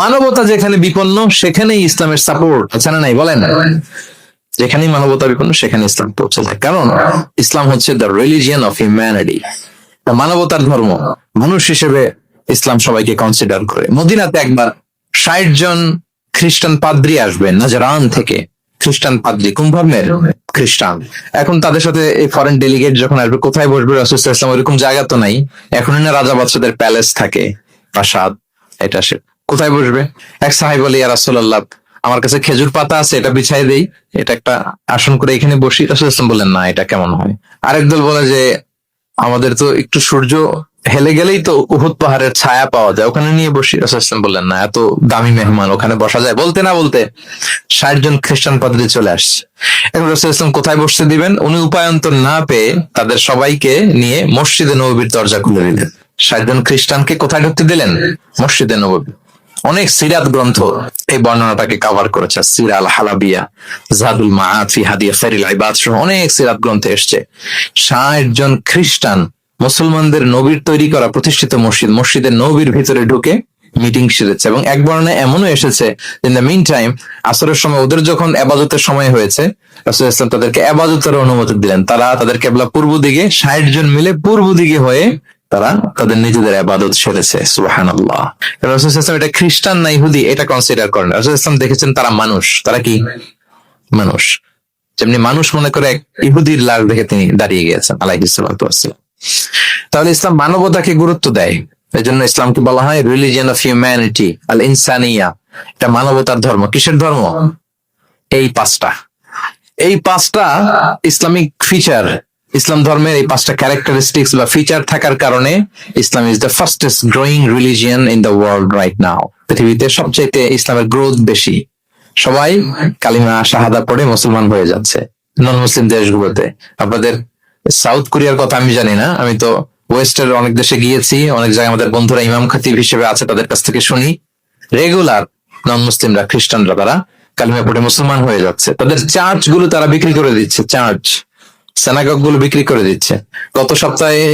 মানবতা যেখানে বিপন্ন সেখানেই ইসলামের সাপোর্ট আছে না নাই বলেন? যেখানেই মানবতা বিপন্ন সেখানে ইসলাম পৌঁছে যায়, কারণ ইসলাম হচ্ছে দ্য রিলিজিয়ন অফ হিউম্যানিটি, মানবতার ধর্ম। মানুষ হিসেবে ইসলাম সবাইকে কনসিডার করে। মদিনাতে একবার 60 জন খ্রিস্টান পাদ্রী আসবেন নাজরান থেকে। খ্রিস্টান পাদ্রী কোন ধর্মের? খ্রিস্টান। এখন তাদের সাথে এই ফরেন ডেলিগেট যখন আসবে, কোথায় বসবে? রাসূল সাল্লাল্লাহু আলাইহি ওয়াসাল্লাম ওইরকম জায়গা তো নাই। এখন না রাজা বাদশাদের প্যালেস থাকে, প্রাসাদ, এটা সে কোথায় বসবে? এক সাহাবী বলে, ইয়া রাসূলুল্লাহ, আমার কাছে খেজুর পাতা আছে, এটা বিছাই দেই, এটা একটা আসন করে এখানে বসি। রাসূল সাল্লাল্লাহু আলাইহি ওয়াসাল্লাম বললেন, না, এটা কেমন হয়? আরেক দল বলে যে, আমাদের তো একটু সূর্য হেলে গেলেই তো উহুদ পাহাড়ের ছায়া পাওয়া যায়, ওখানে নিয়ে বসি। রাসূল সাল্লাল্লাহু আলাইহি ওয়াসাল্লাম বললেন, না, এত দামি মেহমান, ওখানে বসা যায়? বলতে না বলতে 60 জন খ্রিস্টান পাদ্রী চলে আসছে। এখন রাসূল সাল্লাল্লাহু আলাইহি ওয়াসাল্লাম কোথায় বসতে দিবেন? উনি উপায়ন্তর না পেয়ে তাদের সবাইকে নিয়ে মসজিদে নববীর দরজা খুলে দিলেন। 60 জন খ্রিস্টানকে কোথায় ঢুকতে দিলেন? মসজিদে নববী। অনেক সিরাত গ্রন্থ এই বর্ণনাটাকে কভার করেছে। সিরা আল হালাবিয়া, জাদুল মাআদ ফি হাদিয়া খায়রিল ইবাদ সহ অনেক সিরাত গ্রন্থে এসেছে 60 জন খ্রিস্টান মুসলমানদের নবীর তৈরি করা প্রতিষ্ঠিত মসজিদের নবীর ভিতরে ঢুকে মিটিং সেরেছে। এবং এক বর্ণনায় এমনও এসেছে, ইন দ্য মিন টাইম আসরের সময় ওদের যখন ইবাদতের সময় হয়েছে, রাসূল ইসলাম তাদেরকে ইবাদতের অনুমতি দিলেন। তারা তাদের কিবলা পূর্ব দিকে, 60 জন মিলে পূর্ব দিকে হয়ে তারা তাদের নিজেদের ইবাদত সেরেছে। সুবহানাল্লাহ। রাসূল সাল্লাল্লাহু এটা খ্রিস্টান না ইহুদি এটা কনসিডার করেন। রাসূল সাল্লাল্লাহু দেখেছেন তারা মানুষ। তারা কি মানুষ? যেমনি মানুষ মনে করে এক ইহুদির লাশ দেখে তিনি দাঁড়িয়ে গিয়েছেন আলাইহিস সালাতু ওয়াসসালাম। তাহলে ইসলাম মানবতাকে গুরুত্ব দেয়। এই জন্য ইসলামকে বলা হয় রিলিজিয়ন অফ হিউম্যানিটি, আল ইনসানিয়া। এটা মানবতার ধর্ম। কিসের ধর্ম? এই পাঁচটা ইসলামিক ফিচার, ইসলাম ধর্মের এই 5টা ক্যারেক্টারিস্টিক্স বা ফিচার থাকার কারণে Islam is the fastest growing religion in the world right now. পৃথিবীতে সবচেয়ে ইসলামের গ্রোথ বেশি। সবাই কালিমা শাহাদা পড়ে মুসলমান হয়ে যাচ্ছে নন মুসলিম দেশগুলোতে। আপনাদের সাউথ কোরিয়ার কথা আমি জানি না, আমি তো ওয়েস্টের অনেক দেশে গিয়েছি, অনেক জায়গায় আমাদের বন্ধুরা ইমাম খতিব হিসেবে আছে, তাদের কাছ থেকে শুনি রেগুলার নন মুসলিমরা, খ্রিস্টানরা তারা কালিমা পড়ে মুসলমান হয়ে যাচ্ছে। তাদের চার্চ গুলো তারা বিক্রি করে দিচ্ছে, চার্চ সেনাগগ গুলো বিক্রি করে দিচ্ছে। গত সপ্তাহে,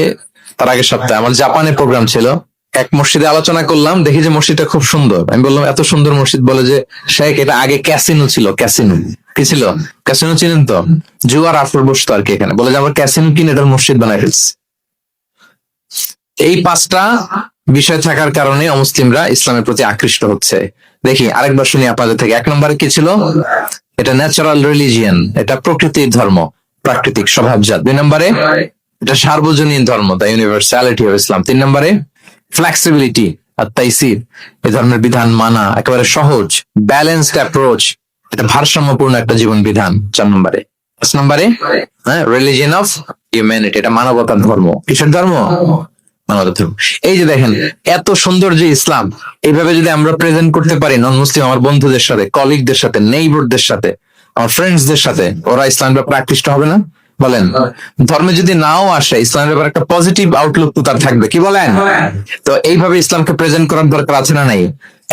তার আগের সপ্তাহে আমার জাপানে প্রোগ্রাম ছিল, এক মসজিদে আলোচনা করলাম, দেখি যে মসজিদটা খুব সুন্দর। আমি বললাম এত সুন্দর মসজিদ, বলে যে শেখ এটা আগে ক্যাসিনো ছিল। ক্যাসিনো কি ছিল? ক্যাসিনো চিনেন তো? জুয়ার আসর বসতো আর কি এখানে। বলে যে আমরা ক্যাসিনো কিনে এটার মসজিদ বানাই ফেলছি। এই 5টা বিষয় থাকার কারণে অমুসলিমরা ইসলামের প্রতি আকৃষ্ট হচ্ছে। দেখি আরেকবার শুনি আপনাদের থেকে। 1 নম্বরে কি ছিল? এটা ন্যাচারাল রিলিজিয়ন, এটা প্রকৃতির ধর্ম, প্রাকৃতিক স্বভাবজাত। 2 নম্বরে এটা সার্বজনীন ধর্ম, দ্য ইউনিভার্সালিটি অফ ইসলাম। 3 নম্বরে ফ্লেক্সিবিলিটি আর তাইসির, এই ধর্মের বিধান মানা একেবারে সহজ, ব্যালেন্সড অ্যাপ্রোচ, এটা ভারসাম্যপূর্ণ একটা জীবন বিধান। 4 নম্বরে 5 নম্বরে রিলিজিয়ন অফ হিউম্যানিটি, এটা মানবতার ধর্ম। কিসের ধর্ম? মানবতার ধর্ম। এই যে দেখেন এত সুন্দর যে ইসলাম, এইভাবে যদি আমরা প্রেজেন্ট করতে পারি নন মুসলিম আমার বন্ধুদের সাথে, কলিগদের সাথে, নেইবারদের সাথে, আমার ফ্রেন্ডসদের সাথে, ওরা ইসলামের ব্যাপারে আকৃষ্ট হবে না? বলেন। ধর্মে যদি নাও আসে, ইসলামের ব্যাপারে একটা পজিটিভ আউটলুক তো তার থাকবে, কি বলেন? তো এইভাবে ইসলামকে প্রেজেন্ট করার দরকার আছে না নাই?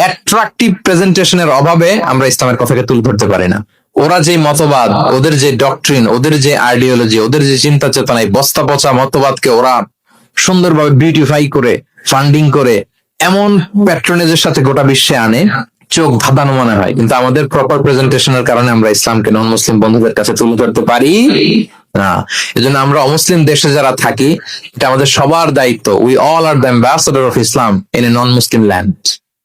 অ্যাট্রাকটিভ প্রেজেন্টেশনের অভাবে আমরা ইসলামের কথাকে তুলে ধরতে পারি না। ওরা যে মতবাদ, ওদের যে ডক্ট্রিন, ওদের যে আইডিওলজি, ওদের যে চিন্তা চেতনা, এই বস্তা পচা মতবাদকে ওরা সুন্দরভাবে বিউটিফাই করে, ফান্ডিং করে, এমন প্যাট্রনেজের সাথে গোটা বিশ্বে আনে, চোখ ধাঁধানো মনে হয়। কিন্তু আমাদের প্রপার প্রেজেন্টেশনের কারণে আমরা ইসলামকে নন মুসলিম বন্ধুদের কাছে তুলে ধরতে পারি না। এজন্য আমরা অমুসলিম দেশে যারা থাকি, এটা আমাদের সবার দায়িত্ব। We all are the ambassador of Islam in a non Muslim land.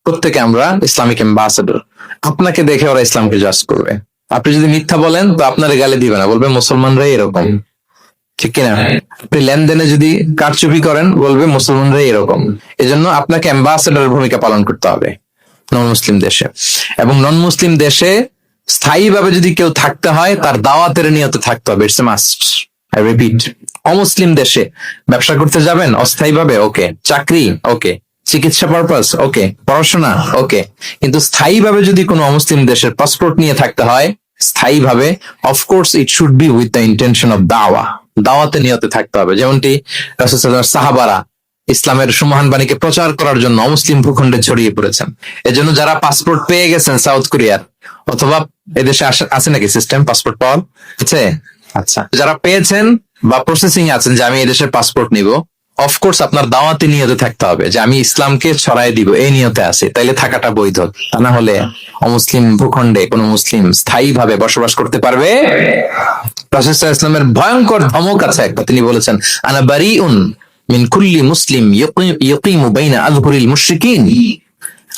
প্রত্যেকে আমরা ইসলামিক অ্যাম্বাসেডর। আপনাকে দেখে ওরা ইসলামকে জাজ করবে। আপনি যদি মিথ্যা বলেন তো আপনার গালে দিবে না, বলবে মুসলমানরাই এরকম, ঠিক কিনা? আপনি লেনদেনে যদি কারচুপি করেন, বলবে মুসলমানরাই এরকম। এজন্য আপনাকে অ্যাম্বাসেডরের ভূমিকা পালন করতে হবে নন মুসলিম দেশে। এবং নন মুসলিম দেশে স্থায়ীভাবে যদি কেউ থাকতে হয়, তার দাওয়াতের নিয়তে থাকতে হবে। It's a must, I repeat. অমুসলিম দেশে ব্যবসা করতে যাবেন অস্থায়ীভাবে, ওকে। চাকরি, ওকে। চিকিৎসা পারপাস, ওকে। পড়াশোনা, ওকে। কিন্তু স্থায়ীভাবে যদি কোনো অমুসলিম দেশের পাসপোর্ট নিয়ে থাকতে হয়, স্থায়ীভাবে, of course it should be with the intention of দাওয়া, দাওয়াতে নিয়তে থাকতে হবে। যেমনটি রাসূল সাল্লাল্লাহু আলাইহি ওয়াসাল্লাম সাহাবারা ইসলামের সুমহান বাণীকে প্রচার করার জন্য অমুসলিম ভূখণ্ডে ছড়িয়ে পড়েছেন। এজন্য যারা পাসপোর্ট পেয়ে গেছেন সাউথ কোরিয়ার, অথবা এদেশে আছে নাকি সিস্টেম পাসপোর্ট পাওয়ার? আছে? আচ্ছা, যারা পেয়েছেন বা প্রসেসিং আছেন যে আমি এদেশের পাসপোর্ট নিব, অফকোর্স আপনার দাওয়াতি নিয়তে থাকতে হবে যে আমি ইসলামকে ছড়াই দিব, এই নিয়তে আছে, তাইলে থাকাটা বৈধ। তা না হলে অমুসলিম ভূখণ্ডে কোন মুসলিম স্থায়ী ভাবে বসবাস করতে পারবে? রাসূল সাল্লাল্লাহু আলাইহি ওয়াসাল্লামের ভয়ঙ্কর ধমক আছে একটা, তিনি বলেছেন আনা বারিউন মিন কুল্লি মুসলিম ইয়াকিমু বাইনা আযহুরিল মুশরিকিন,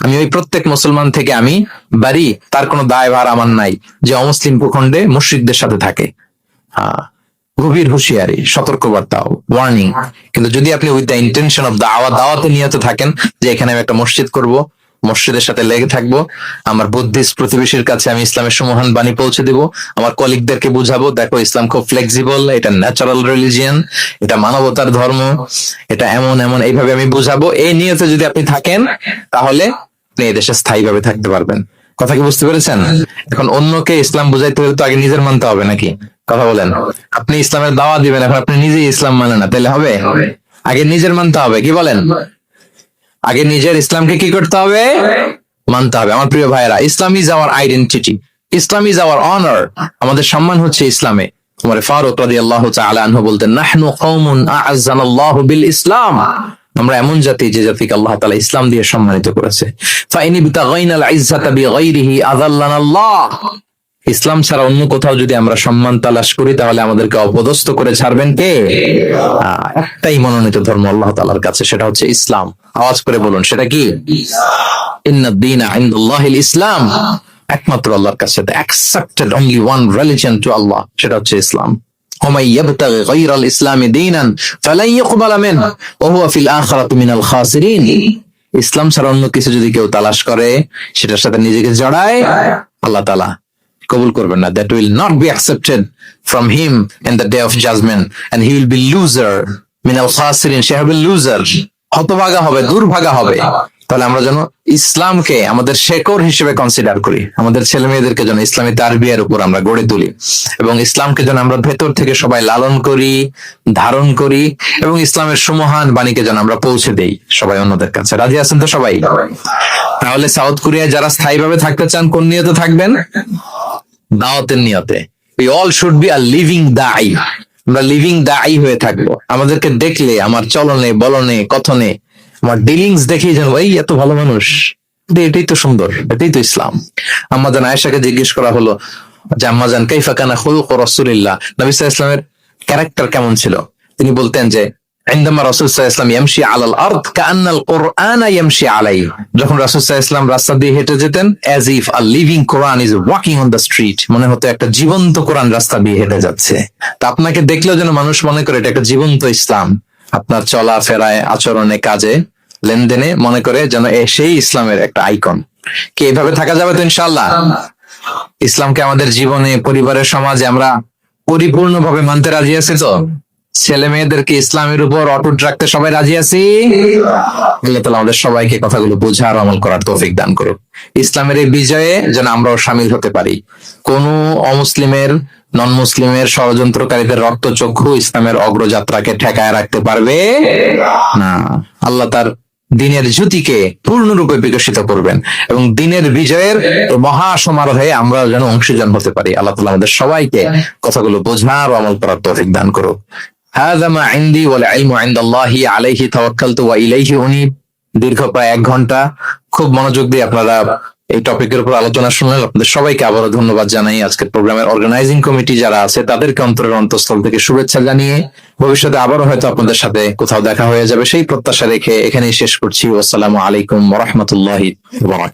আমি ওই প্রত্যেক মুসলমান থেকে আমি বারি, তার কোনো দায়ভার আমার নাই যে অমুসলিম ভূখণ্ডে মুশরিকদের সাথে থাকে। গভীর হুঁশিয়ারি, সতর্কবার্তা, ওয়ার্নিং। কিন্তু যদি আপনি উইথ দ্য ইন্টেনশন অফ দাওয়াতে নিয়ত থাকেন যে এখানে আমি একটা মসজিদ করব, মসজিদের সাথে লেগে থাকবো, আমার বুদ্ধিস্ট প্রতিবেশীর কাছে আমি ইসলামের সুমহান বাণী পৌঁছে দিব, আমার কলিগদেরকে বুঝাবো দেখো ইসলাম খুব ফ্লেক্সিবল, এটা ন্যাচারাল রিলিজিয়ান, এটা মানবতার ধর্ম, এটা এমন এমন, এইভাবে আমি বুঝাবো, এই নিয়তে যদি আপনি থাকেন তাহলে আপনি এই দেশে স্থায়ীভাবে থাকতে পারবেন। কথা কি বুঝতে পেরেছেন? এখন অন্যকে ইসলাম বুঝাইতে হলে তো আগে নিজের মানতে হবে নাকি? কথা বলেন। আপনি ইসলামের দাওয়া দিবেন, এখন আপনি নিজেই ইসলাম মানে না, তাহলে হবে? আগে নিজের মানতে হবে, কি বলেন? আগে নিজের ইসলামকে কি করতে হবে? মানতে হবে। আমার প্রিয় ভাইয়েরা, Islam is our identity, Islam is our honour, আমাদের সম্মান হচ্ছে ইসলামে। ওমর ফারুক রাদিয়াল্লাহু তাআলা আনহু বলতেন নাহনু কওমুন আ'আজ্জানাল্লাহু বিল ইসলাম, আমরা এমন জাতি যে জাতিকে আল্লাহ তাআলা ইসলাম দিয়ে সম্মানিত করেছে। ফাইনি বিতাগাইনাল ইজ্জাতা বিগাইরিহি আযাল্লানাল্লাহ, ইসলাম ছাড়া অন্য কোথাও যদি আমরা সম্মান তালাশ করি তাহলে আমাদেরকে অপদস্থ করে ছাড়বেন কে? একটাই মনোনীত ধর্ম আল্লাহ তাআলার কাছে, সেটা হচ্ছে ইসলাম। আওয়াজ করে বলুন, সেটা কি? ইন্নাদ দীনা ইনদাল্লাহিল ইসলাম, একমাত্র আল্লাহর কাছে accepted only one religion to Allah, সেটা হচ্ছে ইসলাম। ওমাই ইয়াবতাগি গায়রাল ইসলামি দীনান ফালান ইউকবালা মিনহু ওয়া হুয়া ফিল আখিরাতি মিনাল খাসিরিন, ইসলাম ছাড়া অন্য কিছু যদি কেউ তালাশ করে, সেটার সাথে নিজেকে জড়ায়, আল্লাহ তাআলা কবুল করবেন না। That will not be accepted from him in the day of judgment and he will be loser মিনাল খাসিরিন, সে হবে লুজার, হতভাগা হবে, দুর্ভাগা হবে। তাহলে আমরা যেন ইসলামকে আমাদের শেকড় হিসেবে কনসিডার করি, আমাদের ছেলে মেয়েদেরকে যেন ইসলামী তারবিয়ার উপর আমরা গড়ে তুলি, এবং ইসলামকে যেন আমরা ভেতর থেকে সবাই লালন করি, ধারণ করি, এবং ইসলামের সুমহান বাণীকে যেন আমরা পৌঁছে দেই সবাই অন্যদের কাছে। রাজি আছেন তো সবাই? তাহলে সাউথ কোরিয়ায় যারা স্থায়ীভাবে থাকতে চান কোন নিয়তে থাকবেন? দাওয়াতের নিয়তে। We all should be a living দাঈ, আমরা লিভিং দাঈ হয়ে থাকবো। আমাদেরকে দেখলে আমার চলনে বলনে কথনে আমার ডিলিংস দেখেই যেন এই এত ভালো মানুষ, এটাই তো সুন্দর, এটাই তো ইসলাম। আম্মাজান আয়েশাকে জিজ্ঞেস করা হলো যে আম্মাজান কাইফা কানা খুলুক রাসূলিল্লাহ, নবী সাল্লাল্লাহু আলাইহি ওয়াসাল্লামের ক্যারেক্টার কেমন ছিল? তিনি বলতেন যে عندما রাসূল সাল্লাল্লাহু আলাইহি ওয়াসাল্লাম يمشي على الارض كأن القرآن يمشي عليه, যখন রাসূল সাল্লাল্লাহু আলাইহি ওয়াসাল্লাম রাস্তা দিয়ে হেঁটে যেতেন as if a living Quran is walking on the street, মনে হতো একটা জীবন্ত কোরআন রাস্তা দিয়ে হেঁটে যাচ্ছে। তা আপনাকে দেখলেও যেন মানুষ মনে করে এটা একটা জীবন্ত ইসলাম, আপনার চলা ফেরায় আচরণে কাজে লেনদেনে মনে করে যেন সেই ইসলামের একটা আইকন। কি এইভাবে থাকা যাবে তো ইনশাআল্লাহ? ইসলামকে আমাদের জীবনে, পরিবারের, সমাজে আমরা পরিপূর্ণভাবে মানতে রাজি আছি তো? ছেলে মেয়েদেরকে ইসলামের উপর অটুট রাখতে সবাই রাজি আছি? আল্লাহ তাআলা আমাদের সবাইকে কথাগুলো বোঝা আর আমল করার তৌফিক দান করুক। ইসলামের এই বিজয়ে যেন আমরাও শামিল হতে পারি। কোন অমুসলিমের, নন মুসলিমের, ষড়যন্ত্রকারীদের রক্তচক্ষু ইসলামের অগ্রযাত্রাকে ঠেকায় রাখতে পারবে না। আল্লাহ তার দিনের জ্যোতিকে পূর্ণরূপে বিকশিত করবেন এবং দিনের বিজয়ের মহা সমারোহে আমরা যেন অংশীদার হতে পারি। আল্লাহ তাআলা আমাদের সবাইকে কথাগুলো বোঝার ও আমল করার তৌফিক দান করুক। হাযা মা ইনদি ওয়াল ইলমু ইনদাল্লাহি আলাইহি তাওয়াক্কালতু ওয়া ইলাইহি উনীব। দীর্ঘ প্রায় 1 ঘন্টা খুব মনোযোগ দিয়ে আপনারা এই টপিকের উপর আলোচনা শুনলেন। আপনাদের সবাইকে আবারও ধন্যবাদ জানাই। আজকের প্রোগ্রামের অর্গানাইজিং কমিটি যারা আছে তাদেরকে অন্তরের অন্তঃস্থল থেকে শুভেচ্ছা জানিয়ে ভবিষ্যতে আবারও হয়তো আপনাদের সাথে কোথাও দেখা হয়ে যাবে সেই প্রত্যাশা রেখে এখানেই শেষ করছি। আসসালামু আলাইকুম ওয়া রাহমাতুল্লাহি ওয়া বারাকাতুহু।